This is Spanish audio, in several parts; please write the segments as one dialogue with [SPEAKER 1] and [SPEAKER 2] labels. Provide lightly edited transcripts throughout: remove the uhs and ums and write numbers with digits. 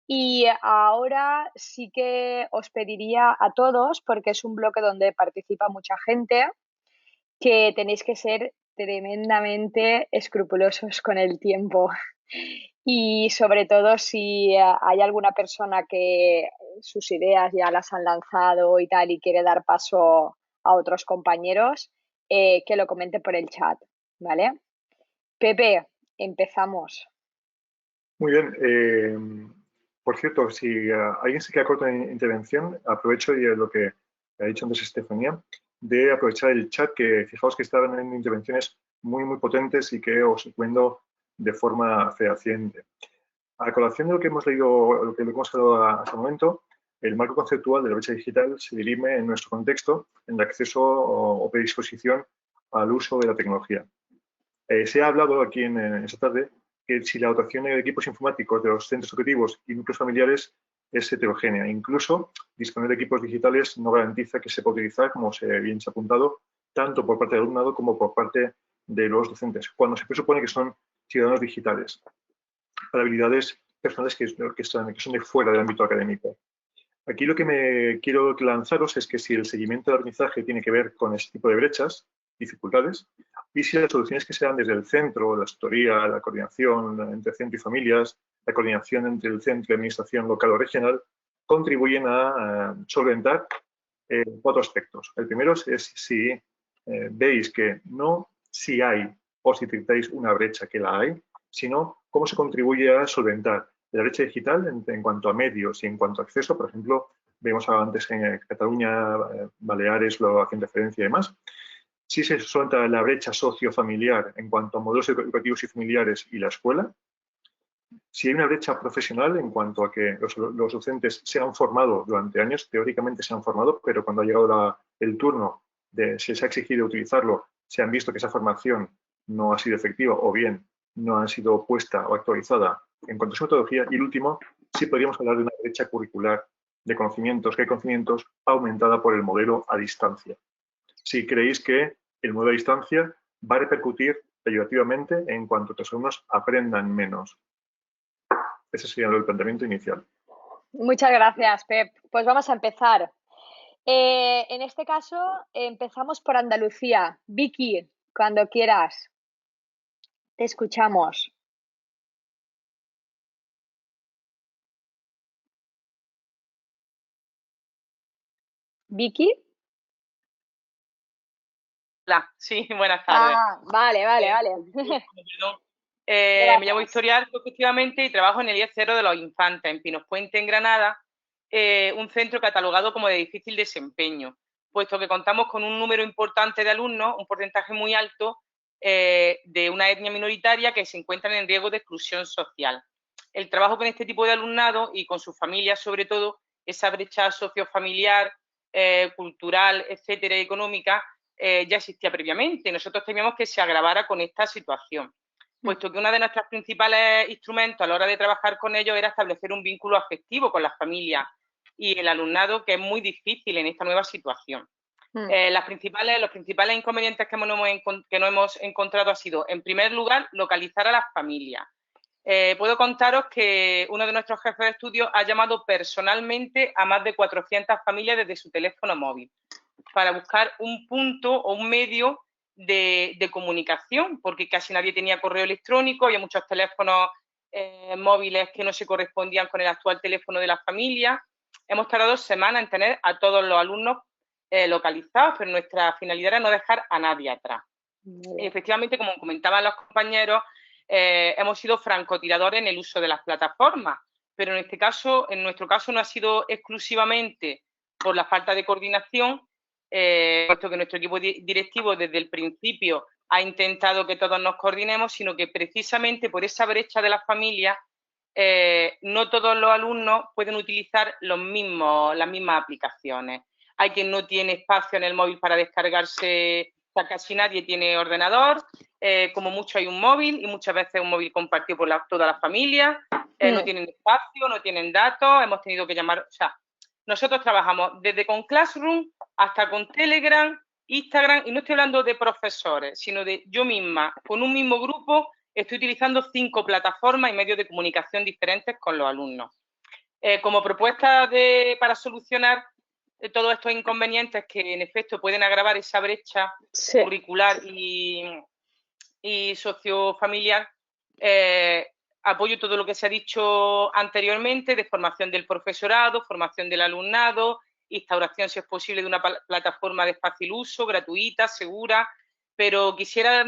[SPEAKER 1] Y ahora sí que os pediría a todos, porque es un bloque donde participa mucha gente, que tenéis que ser tremendamente escrupulosos con el tiempo. Y sobre todo si hay alguna persona que sus ideas ya las han lanzado y tal y quiere dar paso a otros compañeros, que lo comente por el chat, ¿vale? Pepe, empezamos.
[SPEAKER 2] Muy bien. Por cierto, si alguien se queda corto en intervención, aprovecho lo que ha dicho antes Estefanía, de aprovechar el chat, que fijaos que estaban en intervenciones muy potentes y que os recomiendo de forma fehaciente. A colación de lo que hemos leído, lo que hemos hablado hasta el momento, el marco conceptual de la brecha digital se dirime en nuestro contexto en el acceso o predisposición al uso de la tecnología. Se ha hablado aquí en esta tarde que si la dotación de equipos informáticos de los centros educativos y núcleos familiares es heterogénea. Incluso disponer de equipos digitales no garantiza que se pueda utilizar, como bien se ha apuntado, tanto por parte del alumnado como por parte de los docentes, cuando se presupone que son ciudadanos digitales, para habilidades personales que son de fuera del ámbito académico. Aquí lo que me quiero lanzaros es que si el seguimiento del aprendizaje tiene que ver con este tipo de brechas, dificultades, y si las soluciones que se dan desde el centro, la tutoría, la coordinación entre centro y familias, la coordinación entre el centro y la administración local o regional, contribuyen a solventar cuatro aspectos. El primero es si veis que no si hay o si detectáis una brecha, que la hay, sino cómo se contribuye a solventar la brecha digital en cuanto a medios y en cuanto a acceso. Por ejemplo, vemos antes en Cataluña, Baleares lo hacen referencia y demás. Si se solventa la brecha sociofamiliar en cuanto a modelos educativos y familiares y la escuela. Si hay una brecha profesional en cuanto a que los docentes se han formado durante años, teóricamente se han formado, pero cuando ha llegado el turno de si se ha exigido utilizarlo, se han visto que esa formación no ha sido efectiva o bien no ha sido puesta o actualizada en cuanto a su metodología. Y el último, sí podríamos hablar de una brecha curricular de conocimientos, que hay conocimientos aumentada por el modelo a distancia. Si creéis que el modelo a distancia va a repercutir ayudativamente en cuanto a los alumnos aprendan menos. Ese sería el planteamiento inicial.
[SPEAKER 1] Muchas gracias, Pep. Pues vamos a empezar. En este caso, empezamos por Andalucía. Vicky, cuando quieras, te escuchamos. Vicky.
[SPEAKER 3] Hola, sí, buenas tardes.
[SPEAKER 1] Ah, vale.
[SPEAKER 3] Perdón. Me llamo
[SPEAKER 1] Gracias.
[SPEAKER 3] Victoria Arco, efectivamente, y trabajo en el IE0 de los Infantes, en Pinos Puente, en Granada, un centro catalogado como de difícil desempeño, puesto que contamos con un número importante de alumnos, un porcentaje muy alto, de una etnia minoritaria que se encuentran en riesgo de exclusión social. El trabajo con este tipo de alumnado y con sus familias, sobre todo, esa brecha sociofamiliar, cultural, etcétera, económica, ya existía previamente. Nosotros temíamos que se agravara con esta situación, puesto que uno de nuestros principales instrumentos a la hora de trabajar con ellos era establecer un vínculo afectivo con las familias y el alumnado, que es muy difícil en esta nueva situación. Los principales inconvenientes que no hemos encontrado ha sido, en primer lugar, localizar a las familias. Puedo contaros que uno de nuestros jefes de estudio ha llamado personalmente a más de 400 familias desde su teléfono móvil para buscar un punto o un medio de comunicación, porque casi nadie tenía correo electrónico, había muchos teléfonos móviles que no se correspondían con el actual teléfono de la familia. Hemos tardado semanas en tener a todos los alumnos localizados, pero nuestra finalidad era no dejar a nadie atrás. Y efectivamente, como comentaban los compañeros, hemos sido francotiradores en el uso de las plataformas, pero en nuestro caso no ha sido exclusivamente por la falta de coordinación, puesto que nuestro equipo directivo desde el principio ha intentado que todos nos coordinemos, sino que precisamente por esa brecha de las familias, no todos los alumnos pueden utilizar las mismas aplicaciones. Hay quien no tiene espacio en el móvil para descargarse, o sea, casi nadie tiene ordenador, como mucho hay un móvil y muchas veces un móvil compartido por toda la familia, no tienen espacio, no tienen datos, hemos tenido que llamar, o sea, nosotros trabajamos desde con Classroom hasta con Telegram, Instagram, y no estoy hablando de profesores, sino de yo misma, con un mismo grupo, estoy utilizando 5 plataformas y medios de comunicación diferentes con los alumnos. Como propuesta para solucionar todos estos inconvenientes que en efecto pueden agravar esa brecha curricular y sociofamiliar, apoyo todo lo que se ha dicho anteriormente de formación del profesorado, formación del alumnado, instauración, si es posible, de una plataforma de fácil uso, gratuita, segura, pero quisiera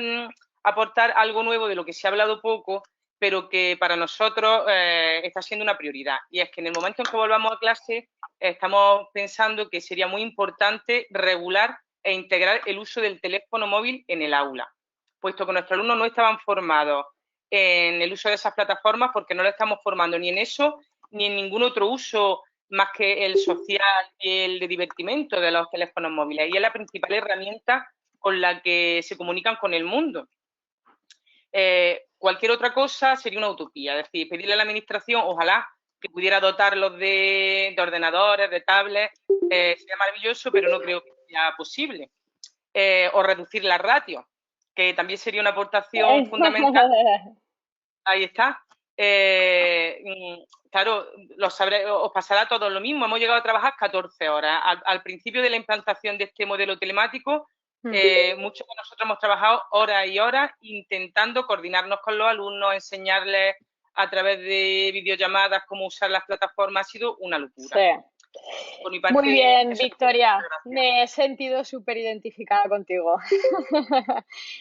[SPEAKER 3] aportar algo nuevo de lo que se ha hablado poco, pero que para nosotros está siendo una prioridad. Y es que en el momento en que volvamos a clase, estamos pensando que sería muy importante regular e integrar el uso del teléfono móvil en el aula, puesto que nuestros alumnos no estaban formados en el uso de esas plataformas porque no le estamos formando ni en eso ni en ningún otro uso más que el social y el de divertimento de los teléfonos móviles. Y es la principal herramienta con la que se comunican con el mundo. Cualquier otra cosa sería una utopía. Es decir, pedirle a la administración, ojalá que pudiera dotarlos de ordenadores, de tablets, sería maravilloso, pero no creo que sea posible. O reducir la ratio, que también sería una aportación fundamental. Ahí está. Claro, os pasará a todos lo mismo. Hemos llegado a trabajar 14 horas. Al principio de la implantación de este modelo telemático, muchos de nosotros hemos trabajado horas y horas intentando coordinarnos con los alumnos, enseñarles a través de videollamadas cómo usar las plataformas. Ha sido una locura.
[SPEAKER 1] Sí.
[SPEAKER 3] Por mi parte,
[SPEAKER 1] muy bien, Victoria. Me he sentido súper identificada contigo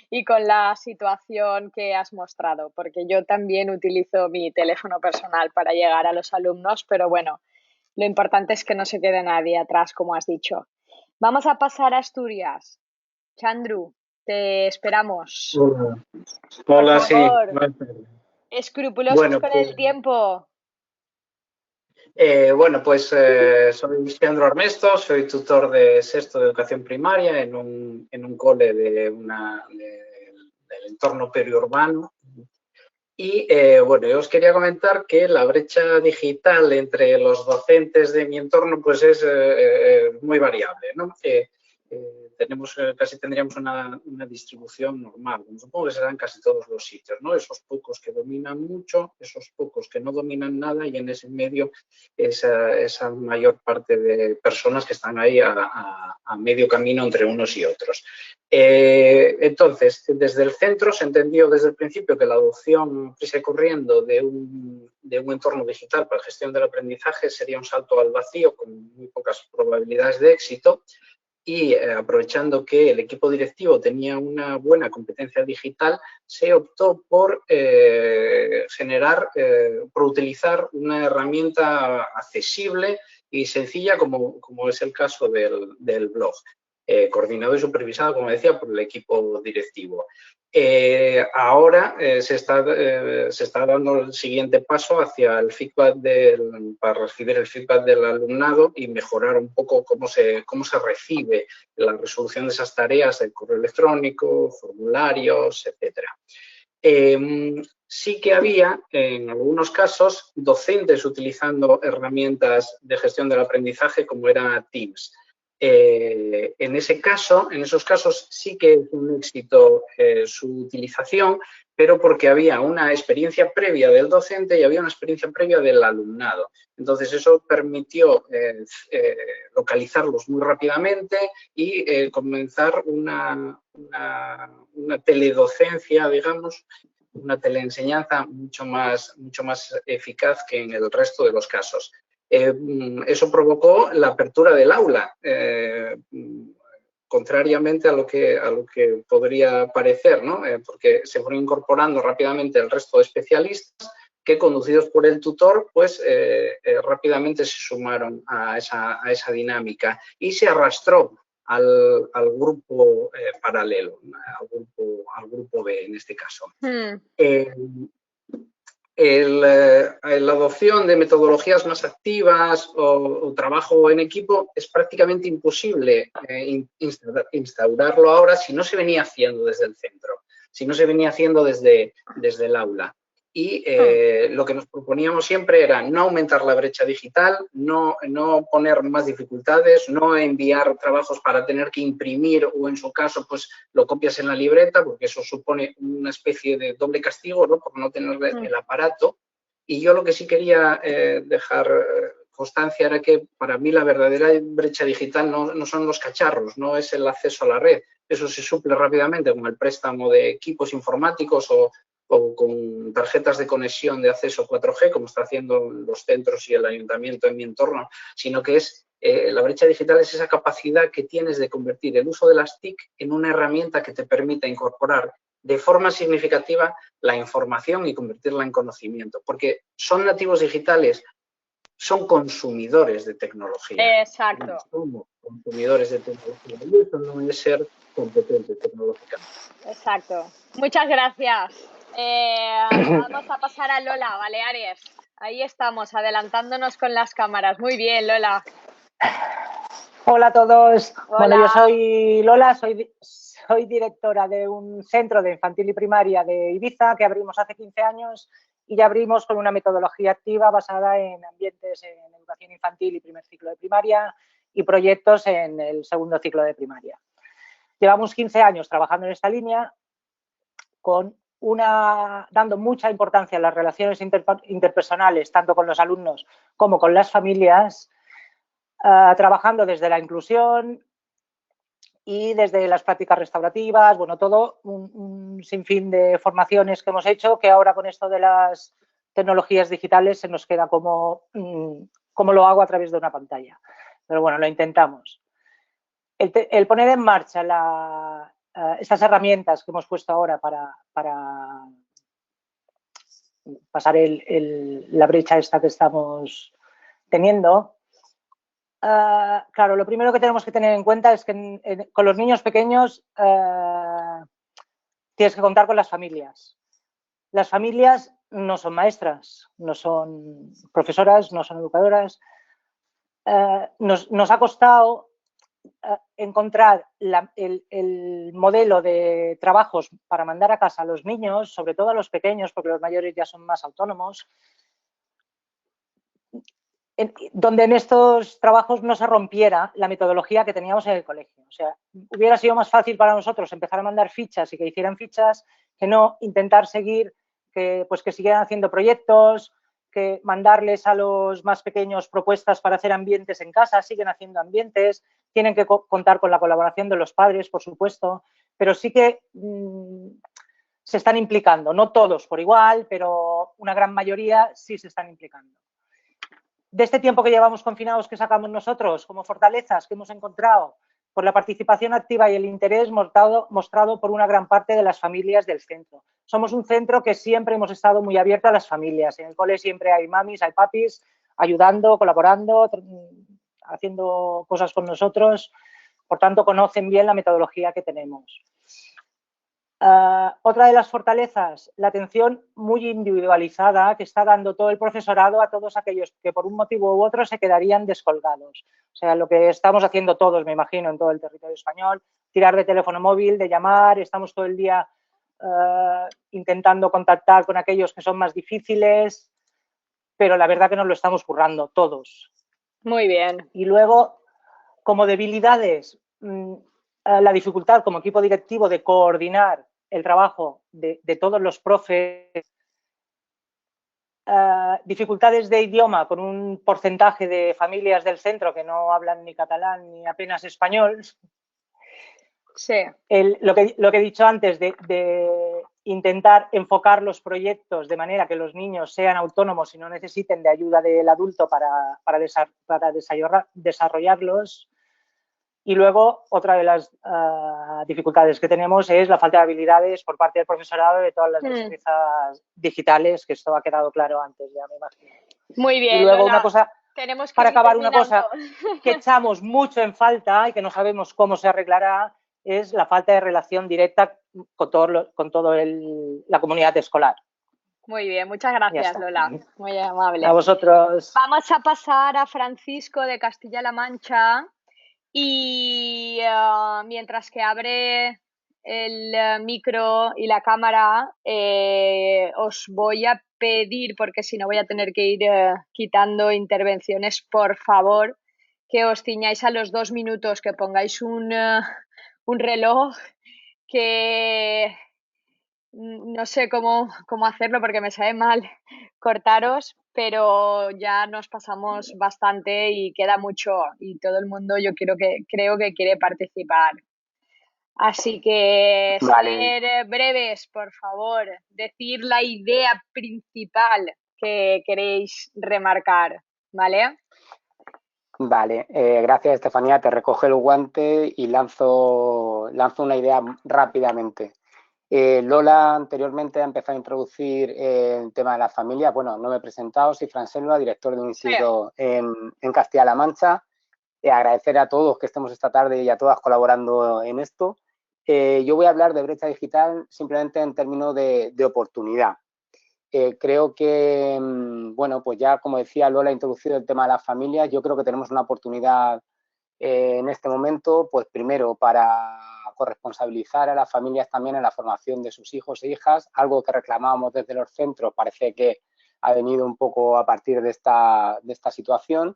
[SPEAKER 1] y con la situación que has mostrado, porque yo también utilizo mi teléfono personal para llegar a los alumnos, pero bueno, lo importante es que no se quede nadie atrás, como has dicho. Vamos a pasar a Asturias. Chandru, te esperamos.
[SPEAKER 4] Hola,
[SPEAKER 1] por favor,
[SPEAKER 4] sí.
[SPEAKER 1] Escrupulosos
[SPEAKER 4] Bueno,
[SPEAKER 1] con
[SPEAKER 4] pues,
[SPEAKER 1] el tiempo.
[SPEAKER 4] Soy Sandro Armesto, soy tutor de sexto de educación primaria en un cole del entorno periurbano. Y bueno, yo os quería comentar que la brecha digital entre los docentes de mi entorno pues es muy variable, ¿no? Casi tendríamos una distribución normal, como supongo que será en casi todos los sitios, ¿no? Esos pocos que dominan mucho, esos pocos que no dominan nada y en ese medio esa mayor parte de personas que están ahí a medio camino entre unos y otros. Entonces, desde el centro se entendió desde el principio que la adopción prisa y corriendo de un entorno digital para la gestión del aprendizaje sería un salto al vacío con muy pocas probabilidades de éxito. Y aprovechando que el equipo directivo tenía una buena competencia digital, se optó por utilizar una herramienta accesible y sencilla como es el caso del blog, coordinado y supervisado, como decía, por el equipo directivo. Ahora se está dando el siguiente paso hacia el feedback para recibir el feedback del alumnado y mejorar un poco cómo se recibe la resolución de esas tareas, el correo electrónico, formularios, etcétera. Sí que había, en algunos casos, docentes utilizando herramientas de gestión del aprendizaje como era Teams. En esos casos sí que es un éxito su utilización, pero porque había una experiencia previa del docente y había una experiencia previa del alumnado. Entonces, eso permitió localizarlos muy rápidamente y comenzar una teledocencia, digamos, una teleenseñanza mucho más eficaz que en el resto de los casos. Eso provocó la apertura del aula, contrariamente a lo que podría parecer, ¿no? Porque se fueron incorporando rápidamente el resto de especialistas que, conducidos por el tutor, pues rápidamente se sumaron a esa dinámica y se arrastró al grupo paralelo, al grupo B en este caso. La adopción de metodologías más activas o trabajo en equipo es prácticamente imposible instaurarlo ahora si no se venía haciendo desde el centro, si no se venía haciendo desde el aula. Y lo que nos proponíamos siempre era no aumentar la brecha digital, no poner más dificultades, no enviar trabajos para tener que imprimir o, en su caso, pues lo copias en la libreta, porque eso supone una especie de doble castigo, ¿no? Por no tener el aparato. Y yo lo que sí quería dejar constancia era que para mí la verdadera brecha digital no son los cacharros, no es el acceso a la red. Eso se suple rápidamente con el préstamo de equipos informáticos o con tarjetas de conexión de acceso 4G, como está haciendo los centros y el ayuntamiento en mi entorno, sino que es la brecha digital es esa capacidad que tienes de convertir el uso de las TIC en una herramienta que te permita incorporar de forma significativa la información y convertirla en conocimiento, porque son nativos digitales, son consumidores de tecnología.
[SPEAKER 1] Exacto.
[SPEAKER 4] Somos consumidores de tecnología y eso no es ser competente tecnológicamente.
[SPEAKER 1] Exacto. Muchas gracias. Vamos a pasar a Lola Baleares. Ahí estamos, adelantándonos con las cámaras. Muy bien, Lola.
[SPEAKER 5] Hola a todos.
[SPEAKER 1] Hola.
[SPEAKER 5] Bueno, yo soy Lola, soy directora de un centro de infantil y primaria de Ibiza que abrimos hace 15 años y ya abrimos con una metodología activa basada en ambientes en educación infantil y primer ciclo de primaria y proyectos en el segundo ciclo de primaria. Llevamos 15 años trabajando en esta línea dando mucha importancia a las relaciones interpersonales, tanto con los alumnos como con las familias, trabajando desde la inclusión y desde las prácticas restaurativas, bueno, todo un sinfín de formaciones que hemos hecho que ahora con esto de las tecnologías digitales se nos queda como lo hago a través de una pantalla. Pero bueno, lo intentamos. El poner en marcha estas herramientas que hemos puesto ahora para pasar la brecha esta que estamos teniendo. Claro, lo primero que tenemos que tener en cuenta es que con los niños pequeños tienes que contar con las familias. Las familias no son maestras, no son profesoras, no son educadoras. Nos ha costado encontrar el modelo de trabajos para mandar a casa a los niños, sobre todo a los pequeños, porque los mayores ya son más autónomos, donde en estos trabajos no se rompiera la metodología que teníamos en el colegio. O sea, hubiera sido más fácil para nosotros empezar a mandar fichas y que hicieran fichas que no intentar seguir, que siguieran haciendo proyectos, que mandarles a los más pequeños propuestas para hacer ambientes en casa, siguen haciendo ambientes, tienen que contar con la colaboración de los padres, por supuesto, pero sí que se están implicando, no todos por igual, pero una gran mayoría sí se están implicando. De este tiempo que llevamos confinados, ¿qué sacamos nosotros como fortalezas que hemos encontrado? Por la participación activa y el interés mostrado por una gran parte de las familias del centro. Somos un centro que siempre hemos estado muy abierto a las familias. En el cole siempre hay mamis, hay papis, ayudando, colaborando, haciendo cosas con nosotros. Por tanto, conocen bien la metodología que tenemos. Otra de las fortalezas, la atención muy individualizada que está dando todo el profesorado a todos aquellos que por un motivo u otro se quedarían descolgados. O sea, lo que estamos haciendo todos, me imagino, en todo el territorio español, tirar de teléfono móvil, de llamar, estamos todo el día intentando contactar con aquellos que son más difíciles, pero la verdad que nos lo estamos currando todos.
[SPEAKER 1] Muy bien.
[SPEAKER 5] Y luego, como debilidades, la dificultad como equipo directivo de coordinar el trabajo de todos los profes, dificultades de idioma con un porcentaje de familias del centro que no hablan ni catalán ni apenas español.
[SPEAKER 1] Sí.
[SPEAKER 5] Lo que he dicho antes de intentar enfocar los proyectos de manera que los niños sean autónomos y no necesiten de ayuda del adulto para desarrollarlos. Y luego, otra de las dificultades que tenemos es la falta de habilidades por parte del profesorado de todas las destrezas digitales, que esto ha quedado claro antes, ya me imagino.
[SPEAKER 1] Muy bien,
[SPEAKER 5] y luego
[SPEAKER 1] Lola,
[SPEAKER 5] una cosa, para acabar, una cosa que echamos mucho en falta y que no sabemos cómo se arreglará, es la falta de relación directa con toda la comunidad escolar.
[SPEAKER 1] Muy bien, muchas gracias, Lola. Muy amable.
[SPEAKER 5] A vosotros.
[SPEAKER 1] Vamos a pasar a Francisco de Castilla-La Mancha. Y mientras que abre el micro y la cámara, os voy a pedir, porque si no voy a tener que ir quitando intervenciones, por favor, que os ciñáis a los 2 minutos, que pongáis un reloj, que no sé cómo hacerlo porque me sabe mal cortaros, pero ya nos pasamos bastante y queda mucho y todo el mundo creo que quiere participar. Así que
[SPEAKER 6] Vale.
[SPEAKER 1] ser breves, por favor, decir la idea principal que queréis remarcar, ¿vale?
[SPEAKER 6] Vale, gracias Estefanía, te recojo el guante y lanzo una idea rápidamente. Lola anteriormente ha empezado a introducir el tema de la familia. Bueno, no me he presentado, soy Fran Selva, director de un instituto en Castilla-La Mancha. Agradecer a todos que estemos esta tarde y a todas colaborando en esto. Yo voy a hablar de brecha digital simplemente en términos de oportunidad. Creo que, bueno, pues ya como decía Lola, ha introducido el tema de las familias. Yo creo que tenemos una oportunidad en este momento, pues primero para corresponsabilizar a las familias también en la formación de sus hijos e hijas, algo que reclamábamos desde los centros, parece que ha venido un poco a partir de esta situación.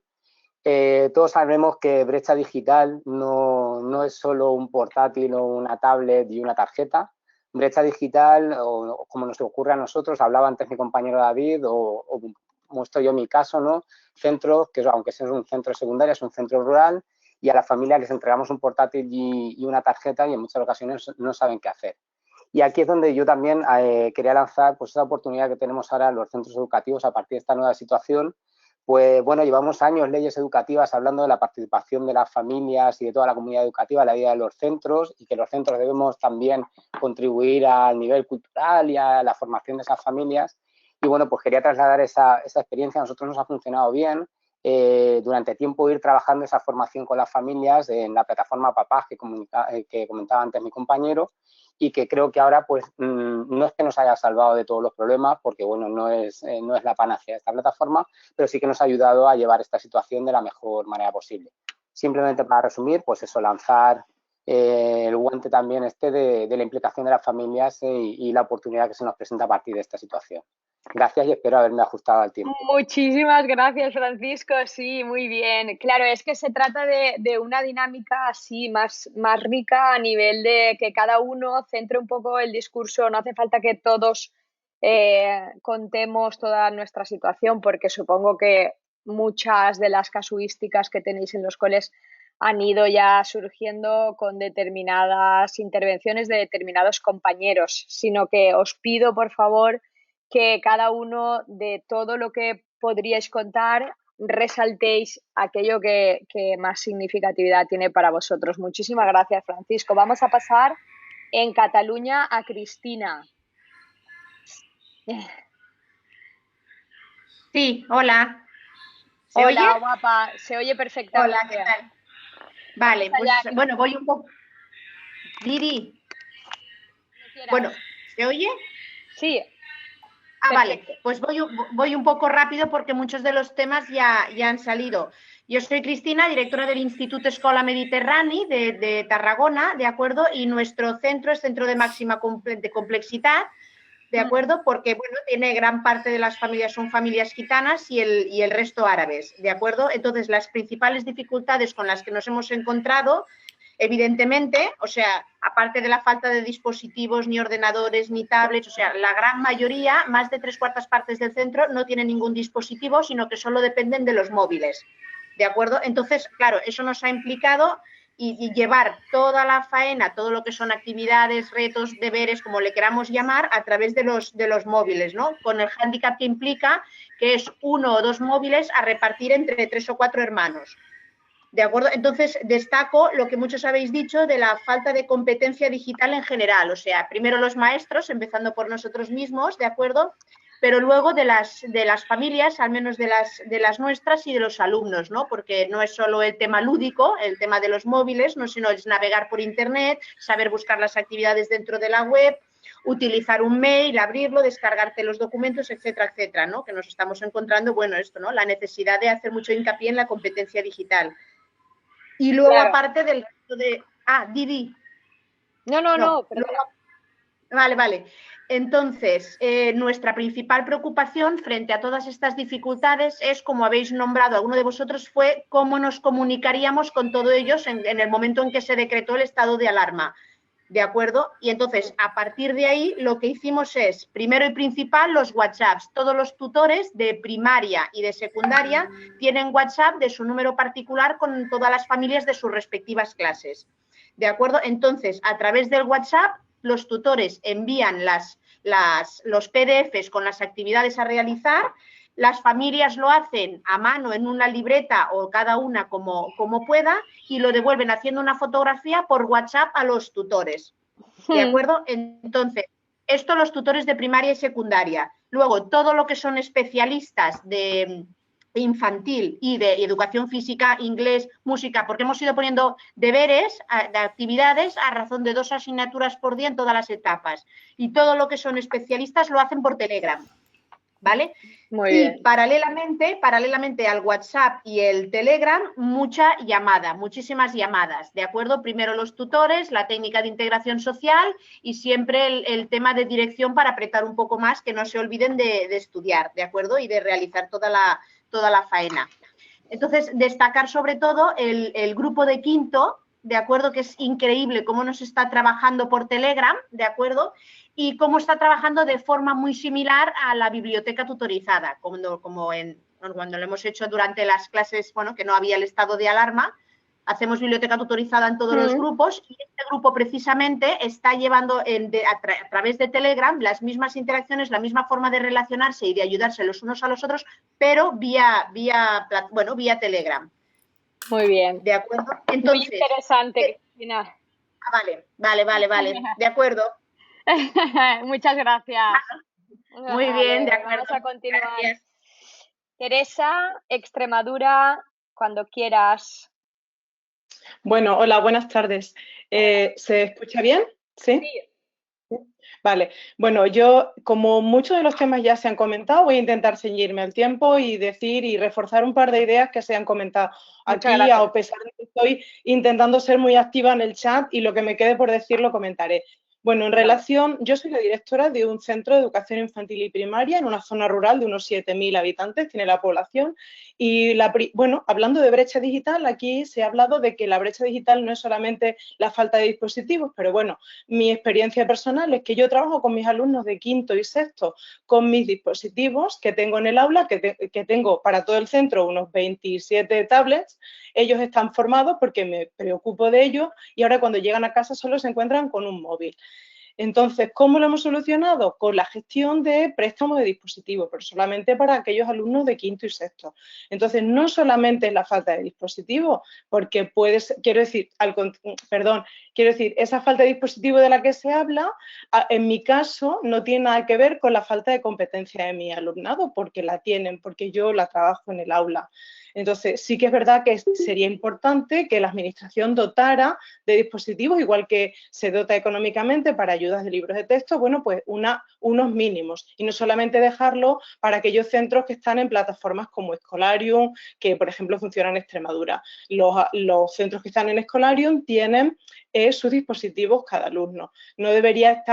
[SPEAKER 6] Todos sabemos que brecha digital no es solo un portátil o una tablet y una tarjeta. Brecha digital, o como nos ocurre a nosotros, hablaba antes mi compañero David, o muestro yo mi caso, ¿no? Centros, que aunque sea un centro secundario, es un centro rural, y a la familia les entregamos un portátil y una tarjeta y en muchas ocasiones no saben qué hacer. Y aquí es donde yo también quería lanzar pues, esa oportunidad que tenemos ahora en los centros educativos a partir de esta nueva situación. Pues bueno, llevamos años leyes educativas hablando de la participación de las familias y de toda la comunidad educativa en la vida de los centros y que los centros debemos también contribuir al nivel cultural y a la formación de esas familias. Y bueno, pues quería trasladar esa experiencia. A nosotros nos ha funcionado bien. Durante tiempo ir trabajando esa formación con las familias en la plataforma Papás que comentaba antes mi compañero y que creo que ahora pues no es que nos haya salvado de todos los problemas porque bueno, no es la panacea esta plataforma, pero sí que nos ha ayudado a llevar esta situación de la mejor manera posible. Simplemente para resumir, pues eso, lanzar el guante también de la implicación de las familias y la oportunidad que se nos presenta a partir de esta situación. Gracias y espero haberme ajustado al tiempo.
[SPEAKER 1] Muchísimas gracias, Francisco. Sí, muy bien. Claro, es que se trata de una dinámica así más rica a nivel de que cada uno centre un poco el discurso. No hace falta que todos contemos toda nuestra situación, porque supongo que muchas de las casuísticas que tenéis en los coles han ido ya surgiendo con determinadas intervenciones de determinados compañeros, sino que os pido, por favor, que cada uno de todo lo que podríais contar resaltéis aquello que más significatividad tiene para vosotros. Muchísimas gracias, Francisco. Vamos a pasar en Cataluña a Cristina.
[SPEAKER 7] Sí, hola. ¿Se oye?
[SPEAKER 1] Hola, guapa. Se oye perfectamente.
[SPEAKER 7] Hola, ¿qué tal? Vale, pues bueno, voy un poco... Didi. Bueno, ¿se oye?
[SPEAKER 1] Sí.
[SPEAKER 7] Ah, vale, pues voy un poco rápido porque muchos de los temas ya han salido. Yo soy Cristina, directora del Instituto Escola Mediterrani de Tarragona, ¿de acuerdo? Y nuestro centro es centro de máxima complejidad, ¿de acuerdo? Porque, bueno, tiene gran parte de las familias son familias gitanas y el resto árabes, ¿de acuerdo? Entonces, las principales dificultades con las que nos hemos encontrado, evidentemente, o sea, aparte de la falta de dispositivos, ni ordenadores, ni tablets, o sea, la gran mayoría, más de 3/4 partes del centro, no tienen ningún dispositivo, sino que solo dependen de los móviles, ¿de acuerdo? Entonces, claro, eso nos ha implicado y llevar toda la faena, todo lo que son actividades, retos, deberes, como le queramos llamar, a través de los móviles, ¿no? Con el hándicap que implica que es 1 o 2 móviles a repartir entre 3 o 4 hermanos. ¿De acuerdo? Entonces, destaco lo que muchos habéis dicho de la falta de competencia digital en general. O sea, primero los maestros, empezando por nosotros mismos, ¿de acuerdo? Pero luego de las familias, al menos de las nuestras y de los alumnos, ¿no? Porque no es solo el tema lúdico, el tema de los móviles, no, sino es navegar por internet, saber buscar las actividades dentro de la web, utilizar un mail, abrirlo, descargarte los documentos, etcétera, etcétera, ¿no? Que nos estamos encontrando, bueno, esto, ¿no? La necesidad de hacer mucho hincapié en la competencia digital. Y luego, claro, aparte del resto de... Ah, Didi.
[SPEAKER 1] No.
[SPEAKER 7] Luego... Vale. Entonces, nuestra principal preocupación frente a todas estas dificultades es, como habéis nombrado alguno de vosotros, fue cómo nos comunicaríamos con todos ellos en el momento en que se decretó el estado de alarma. ¿de acuerdo? Y entonces, a partir de ahí, lo que hicimos es, primero y principal, los WhatsApps. Todos los tutores de primaria y de secundaria tienen WhatsApp de su número particular con todas las familias de sus respectivas clases, ¿de acuerdo? Entonces, a través del WhatsApp, los tutores envían los PDFs con las actividades a realizar. Las familias lo hacen a mano en una libreta o cada una como pueda y lo devuelven haciendo una fotografía por WhatsApp a los tutores, ¿de acuerdo? Entonces, esto los tutores de primaria y secundaria. Luego, todo lo que son especialistas de infantil y de educación física, inglés, música, porque hemos ido poniendo deberes, de actividades a razón de 2 asignaturas por día en todas las etapas. Y todo lo que son especialistas lo hacen por Telegram, ¿vale?
[SPEAKER 1] Muy bien.
[SPEAKER 7] Y paralelamente al WhatsApp y el Telegram, muchísimas llamadas, ¿de acuerdo? Primero los tutores, la técnica de integración social y siempre el tema de dirección para apretar un poco más, que no se olviden de estudiar, ¿de acuerdo? Y de realizar toda la faena. Entonces, destacar sobre todo el grupo de quinto, ¿de acuerdo? Que es increíble cómo nos está trabajando por Telegram, ¿de acuerdo? Y cómo está trabajando de forma muy similar a la biblioteca tutorizada, cuando lo hemos hecho durante las clases, bueno, que no había el estado de alarma, hacemos biblioteca tutorizada en todos los grupos y este grupo precisamente está llevando a través de Telegram las mismas interacciones, la misma forma de relacionarse y de ayudarse los unos a los otros, pero vía Telegram.
[SPEAKER 1] Muy bien.
[SPEAKER 7] ¿De acuerdo? Entonces,
[SPEAKER 1] muy interesante, Cristina.
[SPEAKER 7] Vale. De acuerdo.
[SPEAKER 1] Muchas gracias.
[SPEAKER 7] Muy bien, de acuerdo.
[SPEAKER 1] Vamos a continuar.
[SPEAKER 7] Gracias.
[SPEAKER 1] Teresa, Extremadura, cuando quieras.
[SPEAKER 8] Bueno, hola, buenas tardes. ¿Se escucha bien? ¿Sí? Vale. Bueno, yo, como muchos de los temas ya se han comentado, voy a intentar ceñirme al tiempo y decir y reforzar un par de ideas que se han comentado aquí, a pesar de que estoy intentando ser muy activa en el chat y lo que me quede por decir lo comentaré. Bueno, en relación, yo soy la directora de un centro de educación infantil y primaria en una zona rural de unos 7.000 habitantes, tiene la población. Y, bueno, hablando de brecha digital, aquí se ha hablado de que la brecha digital no es solamente la falta de dispositivos, pero bueno, mi experiencia personal es que yo trabajo con mis alumnos de quinto y sexto con mis dispositivos que tengo en el aula, que tengo para todo el centro unos 27 tablets. Ellos están formados porque me preocupo de ellos y ahora cuando llegan a casa solo se encuentran con un móvil. Entonces, ¿cómo lo hemos solucionado? Con la gestión de préstamos de dispositivos, pero solamente para aquellos alumnos de quinto y sexto. Entonces, no solamente es la falta de dispositivos, porque quiero decir, esa falta de dispositivo de la que se habla, en mi caso, no tiene nada que ver con la falta de competencia de mi alumnado, porque la tienen, porque yo la trabajo en el aula. Entonces, sí que es verdad que sería importante que la administración dotara de dispositivos, igual que se dota económicamente para ayudas de libros de texto, bueno, pues unos mínimos y no solamente dejarlo para aquellos centros que están en plataformas como Scholarium, que por ejemplo funcionan en Extremadura. Los centros que están en Scholarium tienen sus dispositivos cada alumno. No debería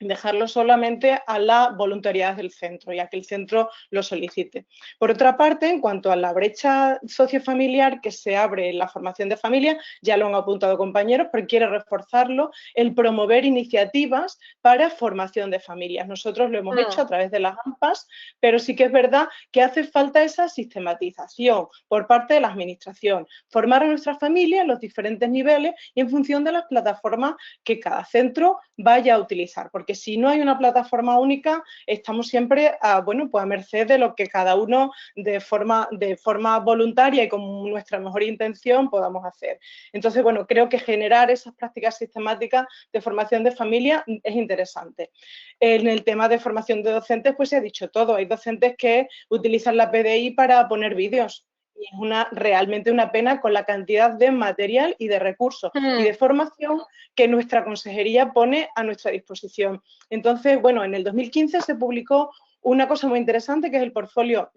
[SPEAKER 8] dejarlo solamente a la voluntariedad del centro, ya que el centro lo solicite. Por otra parte, en cuanto a la brecha sociofamiliar que se abre en la formación de familia, ya lo han apuntado compañeros, pero quiero reforzarlo, el promover iniciativas para formación de familias. Nosotros lo hemos hecho a través de las AMPAs, pero sí que es verdad que hace falta esa sistematización por parte de la administración, formar a nuestras familias en los diferentes niveles y en función de las plataformas que cada centro vaya a utilizar, porque si no hay una plataforma única, estamos siempre a merced de lo que cada uno de forma voluntaria y con nuestra mejor intención podamos hacer. Entonces, bueno, creo que generar esas prácticas sistemáticas de formación de familia es interesante. En el tema de formación de docentes, pues se ha dicho todo. Hay docentes que utilizan la PDI para poner vídeos. Y es realmente una pena con la cantidad de material y de recursos y de formación que nuestra consejería pone a nuestra disposición. Entonces, bueno, en el 2015 se publicó una cosa muy interesante que es el portfolio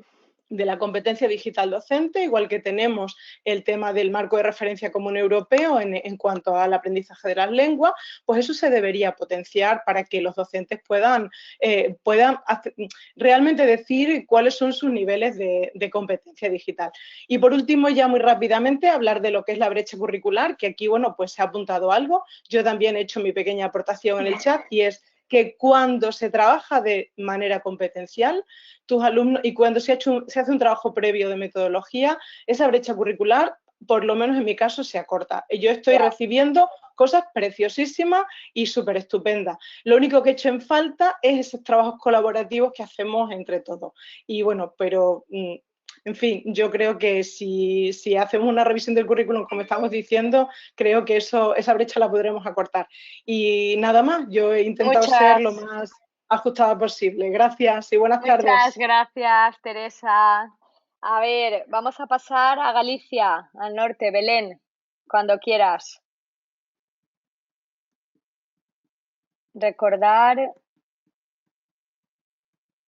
[SPEAKER 8] de la competencia digital docente, igual que tenemos el tema del marco de referencia común europeo en cuanto al aprendizaje de las lenguas, pues eso se debería potenciar para que los docentes puedan realmente decir cuáles son sus niveles de competencia digital. Y por último, ya muy rápidamente, hablar de lo que es la brecha curricular, que aquí, bueno, pues se ha apuntado algo. Yo también he hecho mi pequeña aportación en el chat y es que cuando se trabaja de manera competencial, tus alumnos, y cuando se hace un trabajo previo de metodología, esa brecha curricular, por lo menos en mi caso, se acorta. Yo estoy recibiendo cosas preciosísimas y súper estupendas. Lo único que he hecho en falta es esos trabajos colaborativos que hacemos entre todos. Y bueno, pero en fin, yo creo que si hacemos una revisión del currículum, como estamos diciendo, creo que esa brecha la podremos acortar. Y nada más, yo he intentado ser lo más ajustada posible. Gracias y buenas tardes.
[SPEAKER 1] Muchas gracias, Teresa. A ver, vamos a pasar a Galicia, al norte. Belén, cuando quieras. Recordar,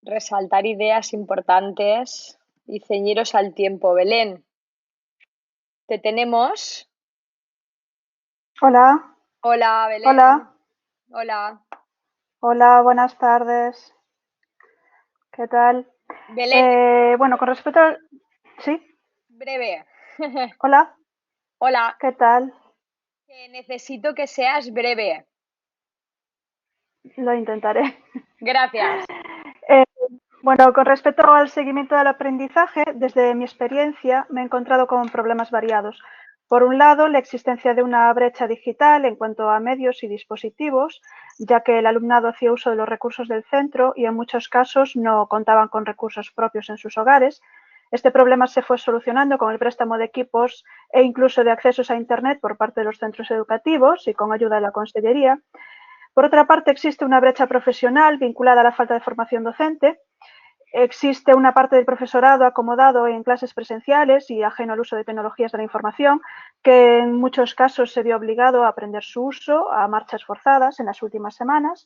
[SPEAKER 1] resaltar ideas importantes y ceñiros al tiempo. Belén, ¿te tenemos?
[SPEAKER 9] Hola.
[SPEAKER 1] Hola, Belén.
[SPEAKER 9] Hola.
[SPEAKER 1] Hola.
[SPEAKER 9] Hola, buenas tardes. ¿Qué tal?
[SPEAKER 1] Belén.
[SPEAKER 9] Bueno, con respecto al... ¿Sí?
[SPEAKER 1] Breve.
[SPEAKER 9] Hola.
[SPEAKER 1] Hola.
[SPEAKER 9] ¿Qué tal?
[SPEAKER 1] Necesito que seas breve.
[SPEAKER 9] Lo intentaré.
[SPEAKER 1] Gracias.
[SPEAKER 9] Bueno, con respecto al seguimiento del aprendizaje, desde mi experiencia me he encontrado con problemas variados. Por un lado, la existencia de una brecha digital en cuanto a medios y dispositivos, ya que el alumnado hacía uso de los recursos del centro y en muchos casos no contaban con recursos propios en sus hogares. Este problema se fue solucionando con el préstamo de equipos e incluso de accesos a Internet por parte de los centros educativos y con ayuda de la Consellería. Por otra parte, existe una brecha profesional vinculada a la falta de formación docente. Existe una parte del profesorado acomodado en clases presenciales y ajeno al uso de tecnologías de la información, que en muchos casos se vio obligado a aprender su uso a marchas forzadas en las últimas semanas.